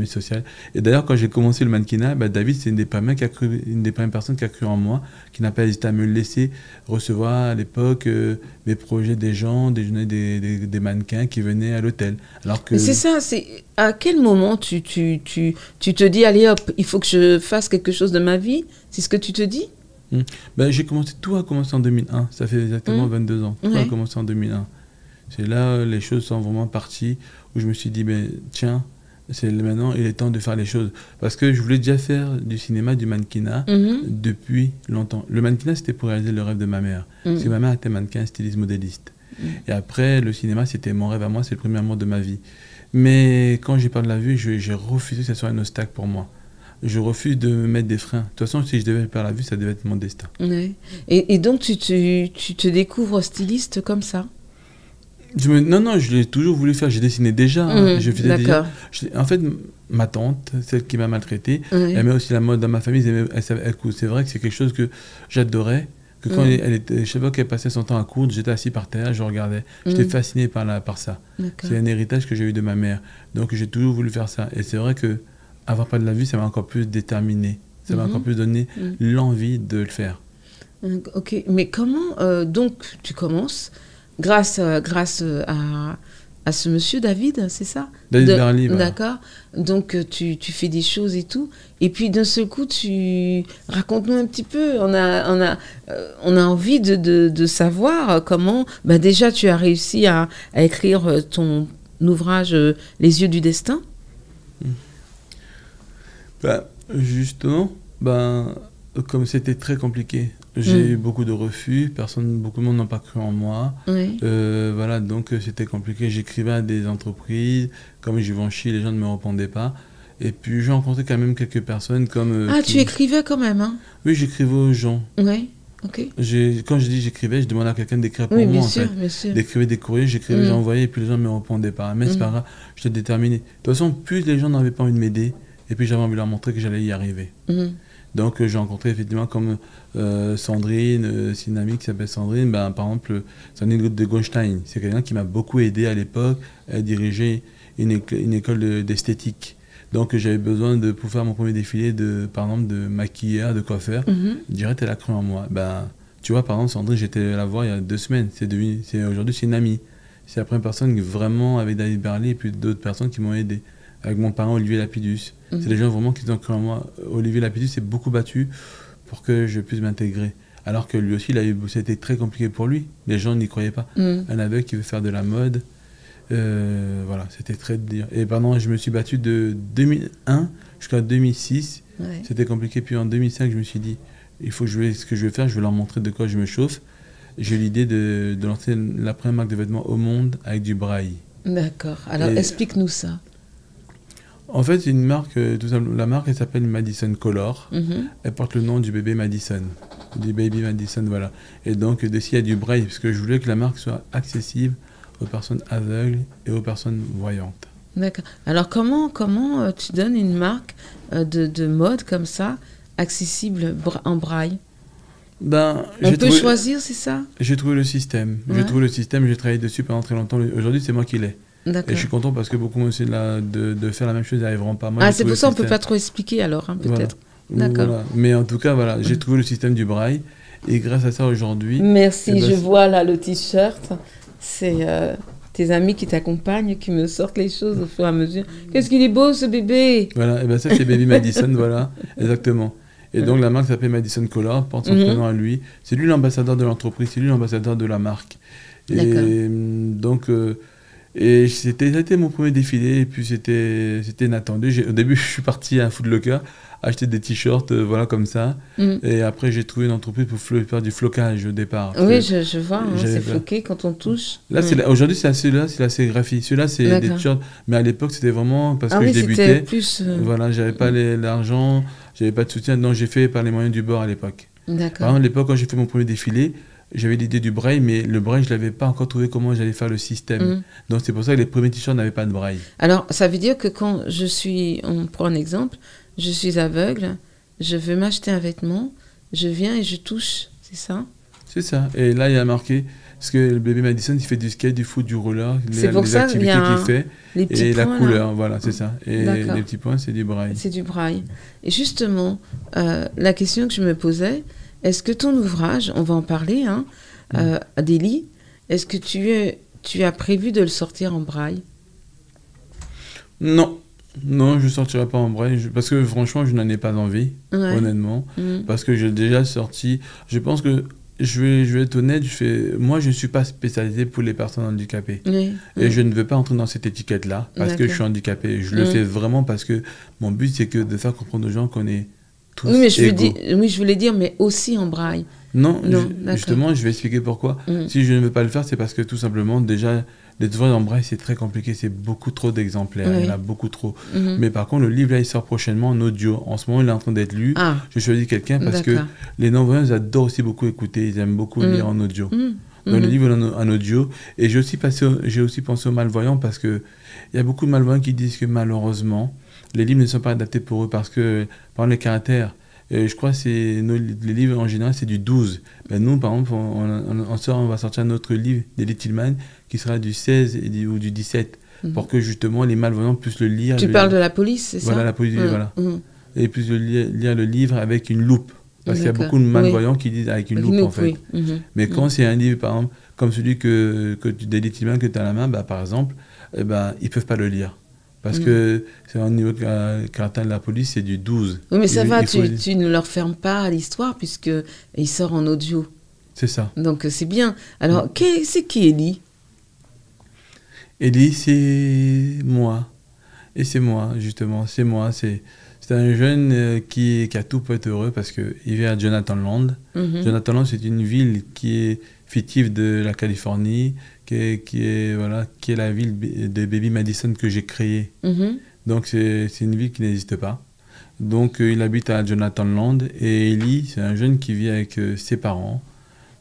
S2: social. Et d'ailleurs, quand j'ai commencé le mannequinat, David, c'est une des premières personnes qui a cru en moi, qui n'a pas hésité à me laisser recevoir à l'époque mes projets des gens, des mannequins qui venaient à l'hôtel.
S1: Mais c'est ça, c'est à quel moment tu te dis, allez hop, il faut que je fasse quelque chose de ma vie? C'est ce que tu te dis?
S2: Tout a commencé en 2001, ça fait exactement 22 ans. Tout a commencé en 2001. C'est là les choses sont vraiment parties, où je me suis dit, tiens, maintenant, il est temps de faire les choses. Parce que je voulais déjà faire du cinéma, du mannequinat depuis longtemps. Le mannequinat, c'était pour réaliser le rêve de ma mère. Parce que ma mère était mannequin, styliste, modéliste. Et après, le cinéma, c'était mon rêve à moi, c'est le premier amour de ma vie. Mais quand j'ai perdu la vue, j'ai refusé que ce soit un obstacle pour moi. Je refuse de me mettre des freins. De toute façon, si je devais perdre la vue, ça devait être mon destin.
S1: Ouais. Et donc, tu te découvres styliste comme ça?
S2: Non, je l'ai toujours voulu faire. J'ai dessiné déjà. Je faisais déjà. En fait, ma tante, celle qui m'a maltraité, elle met aussi la mode dans ma famille. C'est vrai que c'est quelque chose que j'adorais. Que quand chaque fois qu'elle passait son temps à coudre, j'étais assis par terre, je regardais. J'étais fasciné par ça. C'est un héritage que j'ai eu de ma mère. Donc j'ai toujours voulu faire ça. Et c'est vrai que avoir pas de la vue, ça m'a encore plus déterminé. Ça m'a encore plus donné l'envie de le faire.
S1: Ok, mais comment donc tu commences grâce à ce monsieur David, c'est ça?
S2: David Berly, voilà.
S1: D'accord. Donc tu fais des choses et tout, et puis d'un seul coup raconte-nous un petit peu. On a envie de savoir comment. Déjà tu as réussi à écrire ton ouvrage Les yeux du destin.
S2: Justement, comme c'était très compliqué, j'ai eu beaucoup de refus, beaucoup de monde n'a pas cru en moi. Voilà, donc c'était compliqué. J'écrivais à des entreprises, comme Givenchy, les gens ne me répondaient pas. Et puis j'ai rencontré quand même quelques personnes comme...
S1: tu écrivais quand même, hein?
S2: Oui, j'écrivais aux gens.
S1: Oui, ok.
S2: Quand je dis j'écrivais, je demandais à quelqu'un d'écrire pour moi,
S1: bien
S2: en
S1: sûr,
S2: fait.
S1: Bien sûr.
S2: D'écrire des courriers, j'écrivais, j'envoyais, et puis les gens ne me répondaient pas. Mais c'est pas grave, j'étais déterminé. De toute façon, plus les gens n'avaient pas envie de m'aider, et puis j'avais envie de leur montrer que j'allais y arriver. Donc j'ai rencontré effectivement comme Sandrine, c'est une amie qui s'appelle Sandrine, par exemple Sandrine de Goldstein. C'est quelqu'un qui m'a beaucoup aidé à l'époque à diriger une école d'esthétique. Donc j'avais besoin pour faire mon premier défilé par exemple de maquilleur, de coiffeur. Direct, elle a cru en moi. Tu vois, par exemple, Sandrine, j'étais la voir il y a 2 semaines. Aujourd'hui, c'est une amie. C'est la première personne vraiment avec David Berly et puis d'autres personnes qui m'ont aidé. avec mon parrain Olivier Lapidus. C'est des gens vraiment qui ont cru en moi. Olivier Lapidus s'est beaucoup battu pour que je puisse m'intégrer. Alors que lui aussi, c'était très compliqué pour lui. Les gens n'y croyaient pas. Un aveugle qui veut faire de la mode, voilà, c'était très dur. Et pendant, je me suis battu de 2001 jusqu'à 2006. Ouais. C'était compliqué. Puis en 2005, je me suis dit, il faut que ce que je vais faire, je vais leur montrer de quoi je me chauffe. J'ai eu l'idée de lancer la première marque de vêtements au monde avec du braille.
S1: D'accord. Alors, explique-nous ça.
S2: En fait, c'est une marque, tout simplement, la marque, elle s'appelle Madison Color. Elle porte le nom du bébé Madison, du baby Madison, voilà. Et donc, dessus, il y a du braille, parce que je voulais que la marque soit accessible aux personnes aveugles et aux personnes voyantes.
S1: D'accord. Alors, comment tu donnes une marque de mode comme ça, accessible en braille? On peut choisir, c'est ça?
S2: J'ai trouvé le système. Ouais. J'ai trouvé le système, j'ai travaillé dessus pendant très longtemps. Aujourd'hui, c'est moi qui l'ai. Et je suis content parce que beaucoup m'ont essayé de faire la même chose, ils n'arriveront pas. Moi,
S1: c'est pour ça qu'on ne peut pas trop expliquer alors, hein, peut-être.
S2: Voilà. D'accord. Voilà. Mais en tout cas, voilà, j'ai trouvé le système du braille. Et grâce à ça, aujourd'hui...
S1: Merci, je vois là le t-shirt. C'est tes amis qui t'accompagnent, qui me sortent les choses au fur et à mesure. Qu'est-ce qu'il est beau, ce bébé!
S2: Voilà, et ça, c'est Baby Madison, voilà, exactement. Et donc, la marque s'appelle Madison Color, porte son prénom à lui. C'est lui l'ambassadeur de l'entreprise, c'est lui l'ambassadeur de la marque. Et donc... Et c'était mon premier défilé, et puis c'était inattendu. Au début, je suis parti à Foot Locker, acheter des t-shirts, voilà, comme ça. Et après, j'ai trouvé une entreprise pour faire du flocage au départ.
S1: Oui, je vois, hein, c'est floqué quand on touche.
S2: Là, aujourd'hui, c'est la sérigraphie. Celui-là, c'est des t-shirts. Mais à l'époque, c'était vraiment parce que je débutais.
S1: Plus,
S2: voilà, j'avais pas l'argent, j'avais pas de soutien. Donc, j'ai fait par les moyens du bord à l'époque.
S1: D'accord.
S2: Par exemple, à l'époque, quand j'ai fait mon premier défilé, j'avais l'idée du braille, mais le braille, je ne l'avais pas encore trouvé comment j'allais faire le système. Donc, c'est pour ça que les premiers t-shirts n'avaient pas de braille.
S1: Alors, ça veut dire que quand on prend un exemple, je suis aveugle, je veux m'acheter un vêtement, je viens et je touche, c'est ça?
S2: C'est ça. Et là, il y a marqué, parce que le bébé Madison, il fait du skate, du foot, du roller,
S1: c'est pour
S2: les
S1: ça
S2: activités qu'il fait,
S1: les petits
S2: et
S1: points,
S2: la couleur,
S1: là.
S2: Voilà, c'est ça. Et les petits points, c'est du braille.
S1: C'est du braille. Et justement, la question que je me posais, est-ce que ton ouvrage, on va en parler, hein, Adélie, est-ce que tu as prévu de le sortir en braille?
S2: Non, je ne sortirai pas en braille, parce que franchement, je n'en ai pas envie, honnêtement, parce que j'ai déjà sorti, je pense que, je vais être honnête, moi, je ne suis pas spécialisé pour les personnes handicapées. Et je ne veux pas entrer dans cette étiquette-là, parce que je suis handicapé. Je le fais vraiment parce que mon but, c'est de faire comprendre aux gens qu'on est tous
S1: mais
S2: égaux.
S1: Je voulais dire, mais aussi en braille.
S2: Non, justement, je vais expliquer pourquoi. Si je ne veux pas le faire, c'est parce que tout simplement, déjà, les ouvrages en braille, c'est très compliqué, c'est beaucoup trop d'exemplaires, il y en a beaucoup trop. Mais par contre, le livre, là, il sort prochainement en audio. En ce moment, il est en train d'être lu. Je choisis quelqu'un parce que les non-voyants, ils adorent aussi beaucoup écouter, ils aiment beaucoup lire en audio. Donc, le livre en audio. Et j'ai aussi pensé aux malvoyants parce qu'il y a beaucoup de malvoyants qui disent que malheureusement, les livres ne sont pas adaptés pour eux parce que, par exemple, les caractères, je crois que les livres en général, c'est du 12. Ben nous, par exemple, on va sortir notre livre d'Elie Tillman qui sera du 16 ou du 17 pour que justement les malvoyants puissent le lire.
S1: Tu parles de la police, c'est ça?
S2: Voilà, la police, voilà. Et puissent lire le livre avec une loupe. Parce qu'il y a beaucoup de malvoyants qui disent avec une loupe, en fait. Mais quand c'est un livre, par exemple, comme celui d'Elie Tillman que tu as à la main, par exemple, ils ne peuvent pas le lire. Parce que c'est au niveau de caractère de la police, c'est du 12.
S1: Oui, mais ça va, tu ne leur fermes pas à l'histoire puisqu'il sort en audio.
S2: C'est ça.
S1: Donc c'est bien. Alors, c'est qui Elie?
S2: Elie, c'est moi. Et c'est moi, justement. C'est moi. C'est un jeune qui a tout pour être heureux parce qu'il vit à Jonathanland. Jonathanland, c'est une ville qui est fictive de la Californie, qui est la ville de Baby Madison que j'ai créée. Donc c'est une ville qui n'existe pas. Donc il habite à Jonathanland et Ellie, c'est un jeune qui vit avec ses parents.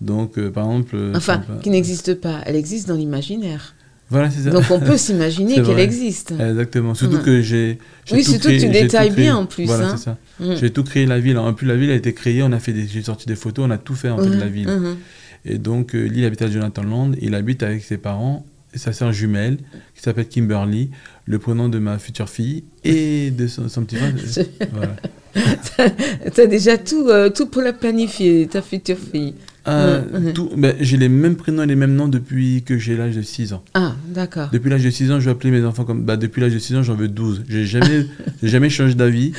S2: Donc par exemple...
S1: qui n'existe pas, elle existe dans l'imaginaire.
S2: Voilà, c'est ça.
S1: Donc on peut s'imaginer qu'elle existe.
S2: Exactement. Surtout que j'ai...
S1: surtout que tu détailles bien en plus.
S2: Voilà, c'est ça. J'ai tout créé la ville. En plus, la ville a été créée, j'ai sorti des photos, on a tout fait en fait de la ville. Et donc, il habite à Jonathanland, il habite avec ses parents et sa sœur jumelle, qui s'appelle Kimberly, le prénom de ma future fille et de son petit frère. Voilà.
S1: Tu as déjà tout pour la planifier, ta future fille.
S2: J'ai les mêmes prénoms et les mêmes noms depuis que j'ai l'âge de 6 ans.
S1: Ah, d'accord.
S2: Depuis l'âge de 6 ans, je vais appeler mes enfants comme... depuis l'âge de 6 ans, j'en veux 12. J'ai jamais changé d'avis.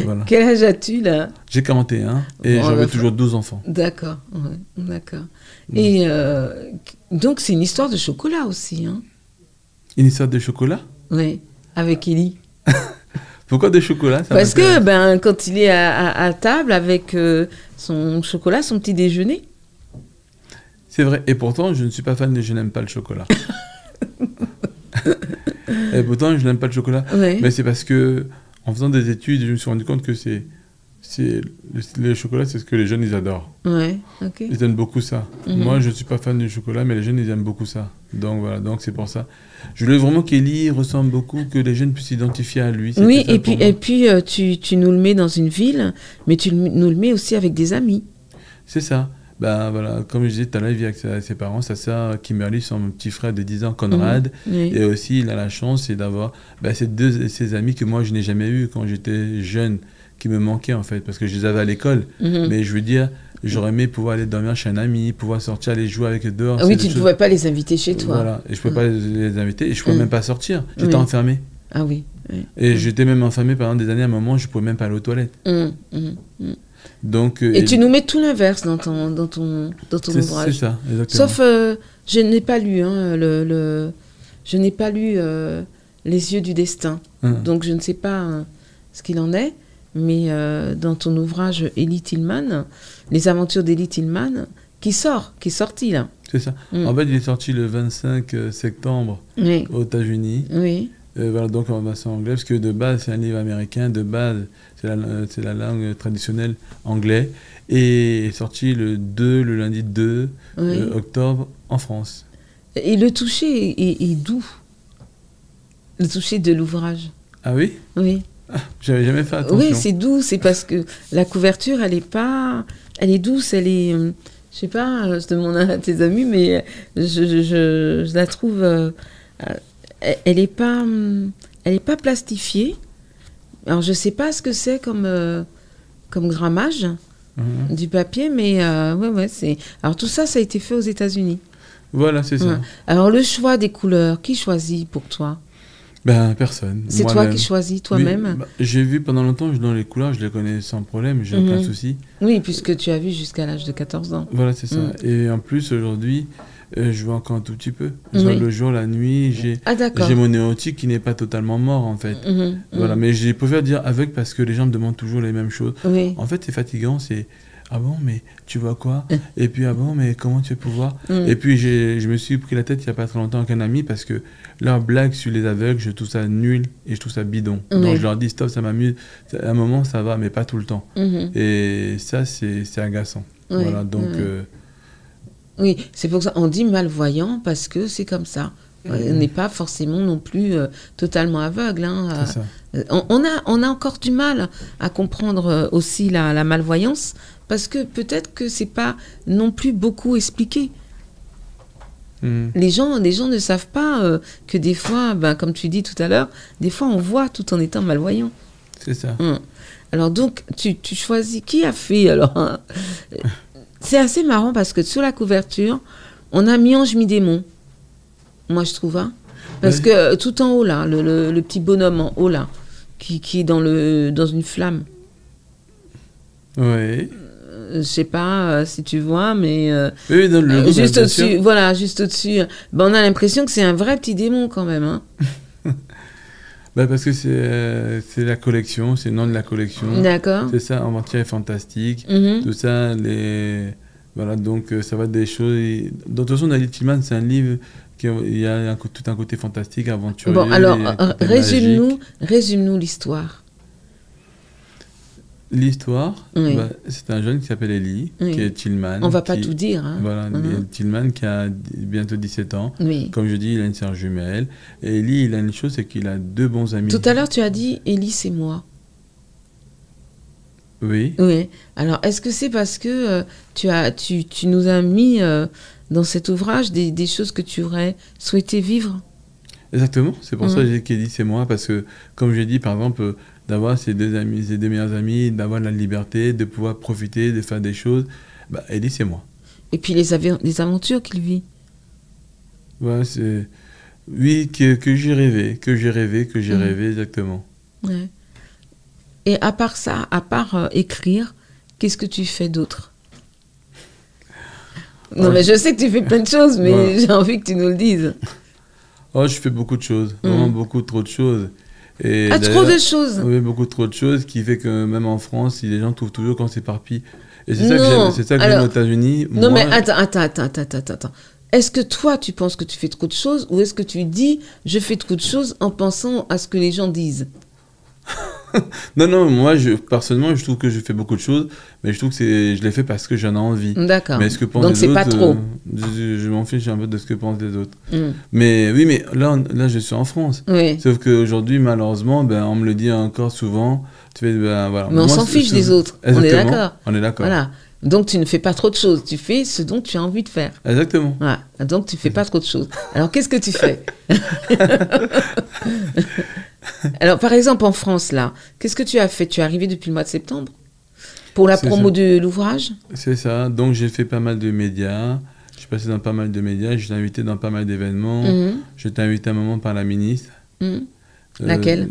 S2: Voilà.
S1: Quel âge as-tu, là?
S2: J'ai 41 et j'en veux toujours 12 enfants.
S1: D'accord, d'accord. Et donc, c'est une histoire de chocolat aussi, hein?
S2: Une histoire de chocolat?
S1: Oui, avec Élie.
S2: Pourquoi de chocolat?
S1: Parce que quand il est à table avec son chocolat, son petit déjeuner.
S2: C'est vrai. Et pourtant, je ne suis pas fan je n'aime pas le chocolat. Et pourtant, je n'aime pas le chocolat.
S1: Ouais.
S2: Mais c'est parce que, en faisant des études, je me suis rendu compte que le chocolat, c'est ce que les jeunes, ils adorent.
S1: Ouais, ok.
S2: Ils aiment beaucoup ça. Moi, je ne suis pas fan du chocolat, mais les jeunes, ils aiment beaucoup ça. Donc voilà, donc c'est pour ça. Je voulais vraiment qu'Élie ressemble beaucoup, que les jeunes puissent s'identifier à lui.
S1: Oui, et puis tu nous le mets dans une ville, mais tu nous le mets aussi avec des amis.
S2: C'est ça. Voilà, comme je disais tout à l'heure, il vit avec ses parents, sa sœur Kimberly, son petit frère de 10 ans, Conrad.
S1: Oui.
S2: Et aussi, il a la chance d'avoir ces amis que moi, je n'ai jamais eus quand j'étais jeune, qui me manquaient en fait, parce que je les avais à l'école. Mais je veux dire, j'aurais aimé pouvoir aller dormir chez un ami, pouvoir sortir, aller jouer avec eux dehors.
S1: Ah oui, tu ne pouvais pas les inviter chez toi.
S2: Voilà, et je ne pouvais pas les inviter, et je ne pouvais même pas sortir. J'étais enfermé.
S1: Ah oui.
S2: Et j'étais même enfermé pendant des années, à un moment, je ne pouvais même pas aller aux toilettes. Donc,
S1: et tu nous mets tout l'inverse dans ton ouvrage.
S2: C'est ça, exactement.
S1: Sauf, je n'ai pas lu, je n'ai pas lu Les yeux du destin. Donc je ne sais pas ce qu'il en est, mais dans ton ouvrage Élie Tillman, Les aventures d'Élie Tillman, qui est sorti là.
S2: C'est ça. En fait, il est sorti le 25 septembre aux États-Unis.
S1: Oui.
S2: Voilà, donc en version anglaise, parce que de base, c'est un livre américain, de base, c'est la langue traditionnelle anglais, et est sorti le lundi 2 octobre en France.
S1: Et le toucher est doux. Le toucher de l'ouvrage.
S2: Ah oui?
S1: Oui.
S2: J'avais jamais fait attention.
S1: Oui, c'est doux, c'est parce que la couverture, elle est douce, elle est... je sais pas, je demande à tes amis, mais je la trouve... elle est pas plastifiée. Alors, je sais pas ce que c'est comme grammage du papier, mais ouais, c'est... Alors, tout ça, ça a été fait aux États-Unis.
S2: Voilà, c'est ça.
S1: Alors, le choix des couleurs, qui choisit pour toi?
S2: Personne.
S1: C'est toi qui choisis toi-même?
S2: Oui, j'ai vu pendant longtemps, dans les couleurs, je les connais sans problème, j'ai aucun souci.
S1: Oui, puisque tu as vu jusqu'à l'âge de 14 ans.
S2: Voilà, c'est ça. Et en plus, aujourd'hui, je vois encore un tout petit peu. Le jour, la nuit, j'ai mon néotique qui n'est pas totalement mort, en fait. Voilà, mais je préfère dire avec parce que les gens me demandent toujours les mêmes choses.
S1: Oui.
S2: En fait, c'est fatigant, c'est... Ah bon, mais tu vois quoi? Et puis, ah bon, mais comment tu vas pouvoir? Et puis, je me suis pris la tête il n'y a pas très longtemps avec un ami parce que leur blague sur les aveugles, je trouve ça nul et je trouve ça bidon. Donc, je leur dis, stop, ça m'amuse. À un moment, ça va, mais pas tout le temps. Et ça, c'est agaçant. Voilà, donc...
S1: Oui, c'est pour ça qu'on dit malvoyant parce que c'est comme ça. On n'est pas forcément non plus totalement aveugle. Hein.
S2: C'est ça.
S1: On a encore du mal à comprendre aussi la malvoyance parce que peut-être que c'est pas non plus beaucoup expliqué. Les gens ne savent pas que des fois, comme tu dis tout à l'heure, des fois on voit tout en étant malvoyant.
S2: C'est ça.
S1: Alors donc, tu choisis qui a fait alors c'est assez marrant parce que sur la couverture, on a mi-ange, mi-démon. Moi, je trouve. Parce que tout en haut, là, le petit bonhomme en haut, là, qui est dans une flamme.
S2: Oui.
S1: Je sais pas si tu vois, mais...
S2: oui, dans le
S1: juste au-dessus, voilà, juste au-dessus. On a l'impression que c'est un vrai petit démon, quand même. Hein.
S2: Parce que c'est la collection, c'est le nom de la collection.
S1: D'accord.
S2: C'est ça, Aventurier fantastique. Tout ça, voilà, donc ça va être des choses... De toute façon, Élie Tillman, c'est un livre qui il y a tout un côté fantastique, aventurier.
S1: Bon, alors, résume-nous l'histoire.
S2: L'histoire, c'est un jeune qui s'appelle Élie, qui est Tillman.
S1: On ne va pas tout dire. Hein.
S2: Voilà, Tillman qui a bientôt 17 ans.
S1: Oui.
S2: Comme je dis, il a une sœur jumelle. Et Élie, il a une chose, c'est qu'il a 2 bons amis.
S1: Tout à l'heure, tu as dit Élie, c'est moi.
S2: Oui.
S1: Oui. Alors, est-ce que c'est parce que tu nous as mis dans cet ouvrage des choses que tu aurais souhaité vivre?
S2: Exactement. C'est pour ça que j'ai dit qu'Élie, c'est moi. Parce que, comme j'ai dit, par exemple... d'avoir ses 2 amis, ses 2 meilleurs amis, d'avoir la liberté, de pouvoir profiter, de faire des choses. Bah, Ellie, c'est moi.
S1: Et puis les aventures qu'il vit.
S2: Ouais, c'est... Oui, que j'ai rêvé, exactement.
S1: Ouais. Et à part ça, à part écrire, qu'est-ce que tu fais d'autre? Non, mais je sais que tu fais plein de choses, mais
S2: Ouais.
S1: j'ai envie que tu nous le dises.
S2: Oh, je fais beaucoup de choses, vraiment beaucoup trop de choses. Et
S1: Ah, trop de
S2: d'ailleurs,
S1: choses.
S2: oui, beaucoup trop de choses, qui fait que même en France, les gens trouvent toujours qu'on s'éparpille. Et c'est ça que
S1: Non.
S2: j'aime, c'est ça que j'aime
S1: Alors,
S2: aux États-Unis.
S1: non,
S2: Moi,
S1: mais attends. Est-ce que toi, tu penses que tu fais trop de choses ou est-ce que tu dis je fais trop de choses en pensant à ce que les gens disent?
S2: non, moi, personnellement, je trouve que je fais beaucoup de choses, mais je trouve que je les fais parce que j'en ai envie.
S1: D'accord.
S2: Mais ce que pensent
S1: Donc,
S2: les
S1: c'est
S2: autres,
S1: pas trop.
S2: je m'en fiche un peu de ce que pensent les autres.
S1: Mm.
S2: Mais oui, mais là, je suis en France.
S1: Oui.
S2: Sauf qu'aujourd'hui, malheureusement, ben, on me le dit encore souvent. Tu fais, ben, voilà.
S1: Mais on
S2: Moi,
S1: s'en fiche des autres. On est
S2: Exactement,
S1: d'accord.
S2: on est d'accord.
S1: Voilà. Donc, tu ne fais pas trop de choses. Tu fais ce dont tu as envie de faire.
S2: Exactement.
S1: Voilà. Donc, tu fais pas trop de choses. Alors, qu'est-ce que tu fais? Alors, par exemple, en France, là, qu'est-ce que tu as fait? Tu es arrivé depuis le mois de septembre pour la
S2: C'est
S1: promo
S2: ça.
S1: de l'ouvrage?
S2: C'est ça. Donc, j'ai fait pas mal de médias. Je suis passé dans pas mal de médias. J'étais invité dans pas mal d'événements.
S1: Mhm.
S2: J'étais invité à un moment par la ministre.
S1: Mhm. Laquelle?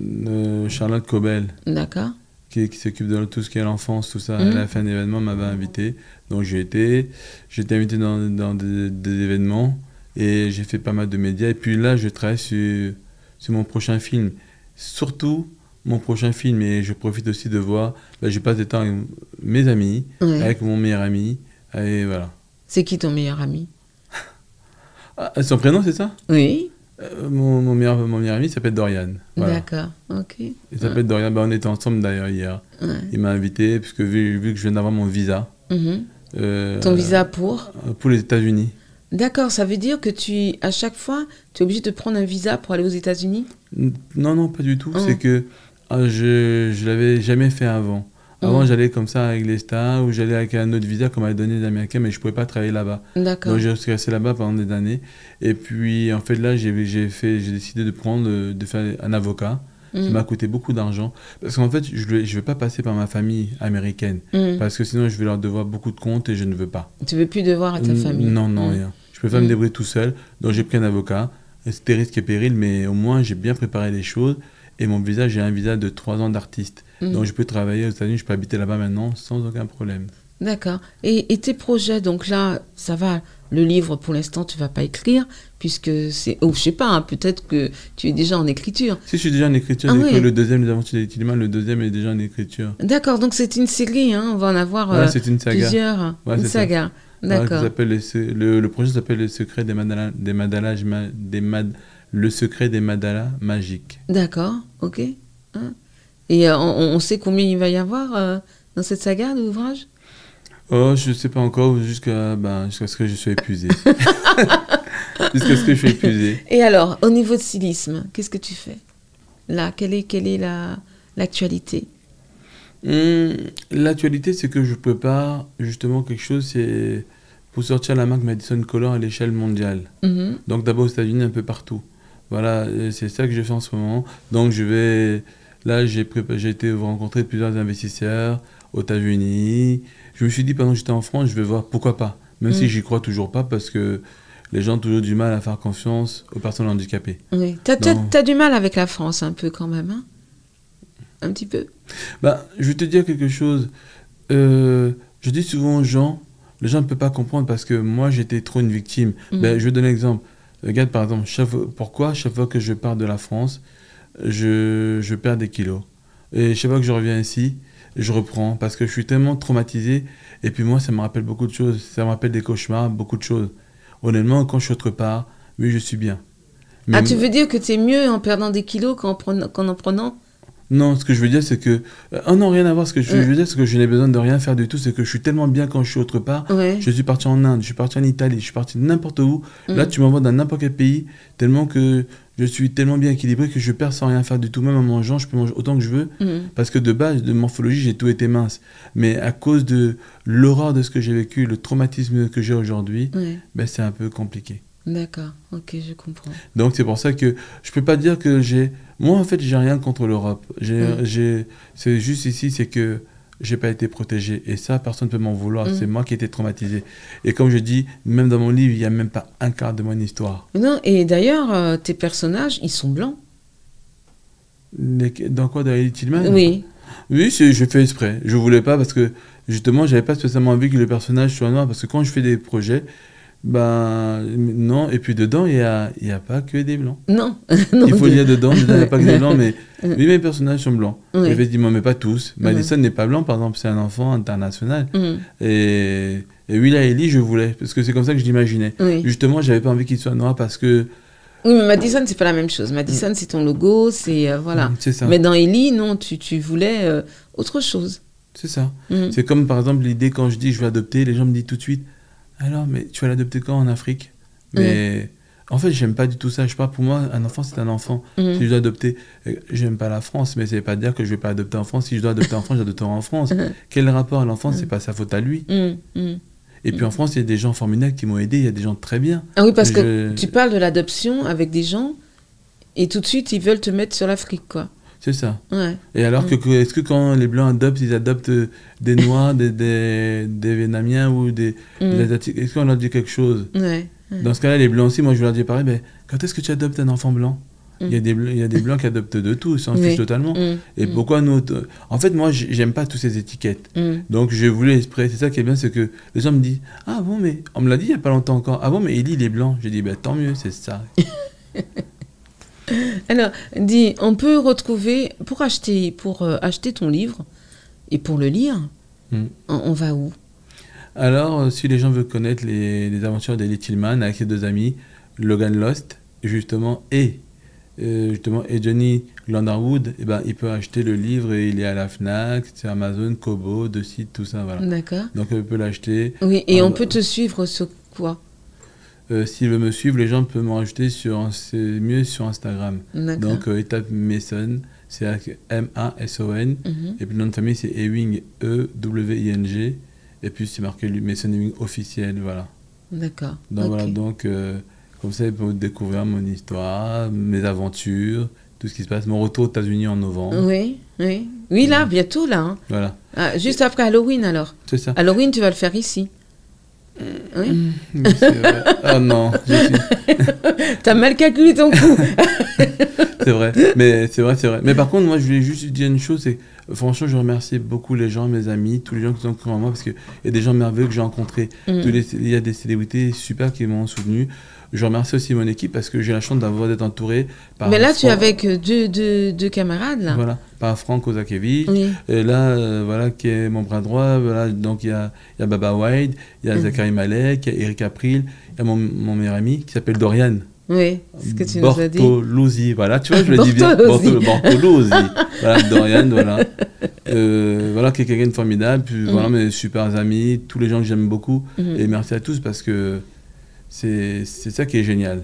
S2: Charlotte Cobel,
S1: D'accord.
S2: qui s'occupe de tout ce qui est l'enfance, tout ça. À la fin d'événement, m'avait invité. Donc, j'étais invité dans des événements. Et j'ai fait pas mal de médias. Et puis là, je travaille sur mon prochain film. Surtout mon prochain film, et je profite aussi de voir, je passe du temps avec mes amis,
S1: Ouais.
S2: avec mon meilleur ami, et voilà.
S1: C'est qui ton meilleur ami?
S2: Ah, son prénom, c'est ça?
S1: Oui.
S2: Mon meilleur ami s'appelle Dorian. Voilà.
S1: D'accord. Ok.
S2: Il s'appelle Dorian, on était ensemble d'ailleurs hier.
S1: Ouais.
S2: Il m'a invité, puisque vu que je viens d'avoir mon visa.
S1: Mhm. Ton visa pour?
S2: Pour les États-Unis.
S1: D'accord, ça veut dire que à chaque fois, tu es obligé de prendre un visa pour aller aux États-Unis?
S2: Non, pas du tout. C'est que je l'avais jamais fait avant. Avant, j'allais comme ça avec les stars, ou j'allais avec un autre visa qu'on m'avait donné les Américains, mais je ne pouvais pas travailler là-bas.
S1: D'accord.
S2: Donc, je suis resté là-bas pendant des années. Et puis, en fait, là, j'ai décidé de faire un avocat. Ça m'a coûté beaucoup d'argent. Parce qu'en fait, je ne vais pas passer par ma famille américaine. Parce que sinon, je vais leur devoir beaucoup de comptes et je ne veux pas.
S1: Tu veux plus devoir à ta famille?
S2: Non, rien. Je préfère me débrouiller tout seul. Donc, j'ai pris un avocat. C'était risque et péril, mais au moins, j'ai bien préparé les choses. Et mon visa, j'ai un visa de 3 ans d'artiste. Donc, je peux travailler aux États-Unis, je peux habiter là-bas maintenant sans aucun problème.
S1: D'accord. Et tes projets, donc là, ça va, le livre, pour l'instant, tu ne vas pas écrire, puisque c'est... Oh, je sais pas, hein, peut-être que tu es déjà en écriture.
S2: Si, je suis déjà en écriture,
S1: Ah, oui.
S2: le deuxième, Les Aventures de Tiliman, le deuxième est déjà en écriture.
S1: D'accord, donc c'est une série, hein, on va en avoir
S2: Ouais, c'est une saga.
S1: plusieurs.
S2: Ouais,
S1: une
S2: c'est ça.
S1: saga. D'accord.
S2: Le projet s'appelle Le secret Le secret des mandalas magiques.
S1: D'accord, ok. Hein. Et on sait combien il va y avoir dans cette saga d'ouvrage?
S2: Oh, je ne sais pas encore, jusqu'à ce que je sois épuisé. Jusqu'à ce que je sois épuisé.
S1: Et alors, au niveau de stylisme, qu'est-ce que tu fais? Là, quelle est l'actualité?
S2: L'actualité, c'est que je prépare justement quelque chose, c'est pour sortir la marque Madison Color à l'échelle mondiale. Donc d'abord aux États-Unis, un peu partout. Voilà, c'est ça que je fais en ce moment. Donc là, j'ai été rencontrer plusieurs investisseurs aux États-Unis. Je me suis dit, pendant que j'étais en France, je vais voir pourquoi pas. Même si j'y crois toujours pas, parce que les gens ont toujours du mal à faire confiance aux personnes handicapées.
S1: Oui. T'as du mal avec la France un peu quand même, hein? Un petit peu?
S2: Je vais te dire quelque chose. Je dis souvent aux gens, les gens ne peuvent pas comprendre parce que moi, j'étais trop une victime. Je vais donner un exemple. Regarde, par exemple, pourquoi chaque fois que je pars de la France, je perds des kilos. Et chaque fois que je reviens ici, je reprends parce que je suis tellement traumatisé. Et puis moi, ça me rappelle beaucoup de choses. Ça me rappelle des cauchemars, beaucoup de choses. Honnêtement, quand je suis autre part, oui, je suis bien. Mais
S1: tu veux dire que tu es mieux en perdant des kilos qu'en en prenant?
S2: Non, ce que je veux dire, c'est que... non, rien à voir. Ce que je veux dire, c'est que je n'ai besoin de rien faire du tout. C'est que je suis tellement bien quand je suis autre part.
S1: Ouais.
S2: Je suis parti en Inde, je suis parti en Italie, je suis parti n'importe où. Là, tu m'envoies dans n'importe quel pays, tellement que je suis tellement bien équilibré que je perds sans rien faire du tout. Même en mangeant, je peux manger autant que je veux. Parce que de base, de morphologie, j'ai tout été mince. Mais à cause de l'horreur de ce que j'ai vécu, le traumatisme que j'ai aujourd'hui, c'est un peu compliqué.
S1: D'accord, ok, je comprends.
S2: Donc c'est pour ça que je peux pas dire que j'ai... Moi en fait j'ai rien contre l'Europe. C'est juste ici, c'est que j'ai pas été protégé. Et ça, personne ne peut m'en vouloir. C'est moi qui ai été traumatisé. Et comme je dis, même dans mon livre, il n'y a même pas un quart de mon histoire.
S1: Non, et d'ailleurs, tes personnages, ils sont blancs.
S2: Dans quoi, dans Ellie Tillman?
S1: Oui.
S2: Oui, je fais exprès. Je voulais pas parce que, justement, j'avais pas spécialement envie que le personnage soit noir. Parce que quand je fais des projets, ben non. Et puis dedans, il y a pas que des blancs.
S1: Non.
S2: Il faut lire dedans, il n'y a pas que des blancs, mais oui, mes personnages sont blancs.
S1: Oui.
S2: Effectivement, mais pas tous. Madison n'est pas blanc, par exemple, c'est un enfant international. Et oui, là, Ellie, je voulais, parce que c'est comme ça que je l'imaginais.
S1: Oui.
S2: Justement, j'avais pas envie qu'il soit noir parce que...
S1: Oui, mais Madison, c'est pas la même chose. Madison, c'est ton logo, c'est... voilà.
S2: C'est ça.
S1: Mais dans Ellie, non, tu voulais autre chose.
S2: C'est ça. C'est comme, par exemple, l'idée, quand je dis je vais adopter, les gens me disent tout de suite, alors, mais tu vas l'adopter quand en Afrique? Mais en fait, j'aime pas du tout ça. Je sais pas, pour moi, un enfant, c'est un enfant. Si je dois adopter, j'aime pas la France, mais ça veut pas dire que je vais pas adopter en France. Si je dois adopter en France, j'adopterai en France. Quel rapport à l'enfant? C'est pas sa faute à lui. Et puis en France, il y a des gens formidables qui m'ont aidé, il y a des gens très bien.
S1: Ah oui, parce que tu parles de l'adoption avec des gens et tout de suite, ils veulent te mettre sur l'Afrique, quoi.
S2: C'est ça.
S1: Ouais.
S2: Et alors, est-ce que quand les Blancs adoptent, ils adoptent des Noirs, des Vietnamiens ou des Asiatiques? Est-ce qu'on leur dit quelque chose? Dans ce cas-là, les Blancs aussi, moi je leur dis pareil, mais quand est-ce que tu adoptes un enfant blanc? Il y a des Blancs qui adoptent de tout, ils s'en fichent totalement. Et pourquoi nous... En fait, moi, j'aime pas toutes ces étiquettes. Donc, je voulais exprès. C'est ça qui est bien, c'est que les gens me disent « Ah bon, mais... On me l'a dit il y a pas longtemps encore. Ah bon, mais il est blanc. » J'ai dit « Tant mieux, c'est ça. »
S1: Alors, dis, on peut retrouver... Pour acheter ton livre et pour le lire, on va où?
S2: Alors, si les gens veulent connaître les aventures d'Ellie Tillman avec ses deux amis, Logan Lost, justement, et Johnny Glanderwood, il peut acheter le livre et il est à la FNAC, c'est Amazon, Kobo, deux sites, tout ça, voilà. D'accord. Donc, il peut l'acheter.
S1: Oui, et on peut te suivre sur quoi?
S2: S'il veut me suivre, les gens peuvent me rajouter c'est mieux sur Instagram. Donc, il tape Mason, c'est M-A-S-O-N, et puis le nom de famille, c'est Ewing, E-W-I-N-G, et puis c'est marqué Mason Ewing officiel, voilà. D'accord. Donc, voilà, donc, comme ça, ils peuvent découvrir mon histoire, mes aventures, tout ce qui se passe, mon retour aux États-Unis en novembre.
S1: Oui, là, bientôt, là. Hein.
S2: Voilà.
S1: Ah, juste après Halloween, alors.
S2: C'est ça.
S1: Halloween, tu vas le faire ici. Oui.
S2: C'est vrai. Ah non,
S1: T'as mal calculé ton coup.
S2: C'est vrai, mais c'est vrai. Mais par contre, moi, je voulais juste dire une chose, c'est franchement, je remercie beaucoup les gens, mes amis, tous les gens qui ont cru en moi, parce qu'il y a des gens merveilleux que j'ai rencontrés. Il y a des célébrités super qui m'ont soutenu. Je remercie aussi mon équipe parce que j'ai la chance d'être entouré par...
S1: Mais là, tu es avec deux camarades, là.
S2: Voilà, par Franck Kozakevich. Et là, voilà, qui est mon bras droit. Voilà, donc, il y a Baba Wade, il y a Zachary Malek, il y a Eric April, il y a mon meilleur ami qui s'appelle Dorian.
S1: Oui, ce que tu nous as dit.
S2: Bortoluzzi, voilà, tu vois, je le dis bien. Bortoluzzi. Voilà, Dorian, voilà. Voilà, qui est quelqu'un de formidable. Puis voilà, mes super amis, tous les gens que j'aime beaucoup. Et merci à tous parce que c'est ça qui est génial.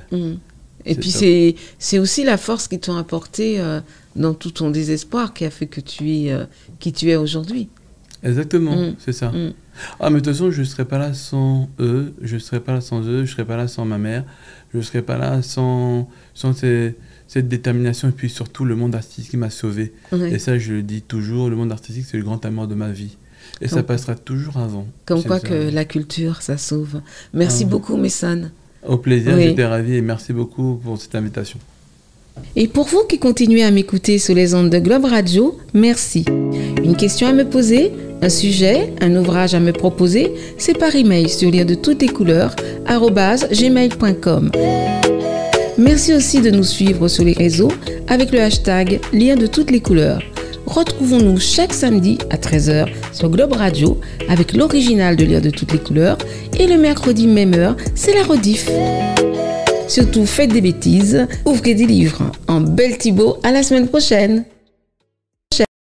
S1: Et puis c'est aussi la force qu'ils t'ont apporté dans tout ton désespoir qui a fait que tu es qui tu es aujourd'hui. Exactement,
S2: c'est ça. Ah, mais de toute façon, je ne serais pas là sans eux, je ne serais pas là sans eux, je ne serais pas là sans ma mère, je ne serais pas là sans cette détermination et puis surtout le monde artistique qui m'a sauvé. Et ça, je le dis toujours, le monde artistique, c'est le grand amour de ma vie. Et ça passera toujours avant.
S1: Comme quoi que la culture, ça sauve. Merci beaucoup, Mason.
S2: Au plaisir, j'étais ravi et merci beaucoup pour cette invitation.
S1: Et pour vous qui continuez à m'écouter sur les ondes de Globe Radio, merci. Une question à me poser, un sujet, un ouvrage à me proposer, c'est par email sur lire-de-toutes-les-couleurs@gmail.com. Merci aussi de nous suivre sur les réseaux avec le hashtag Lire de toutes les couleurs. Retrouvons-nous chaque samedi à 13h sur Globe Radio avec l'original de Lire de toutes les couleurs et le mercredi même heure, c'est la rediff. Surtout, faites des bêtises, ouvrez des livres. En belle Thibaut, à la semaine prochaine.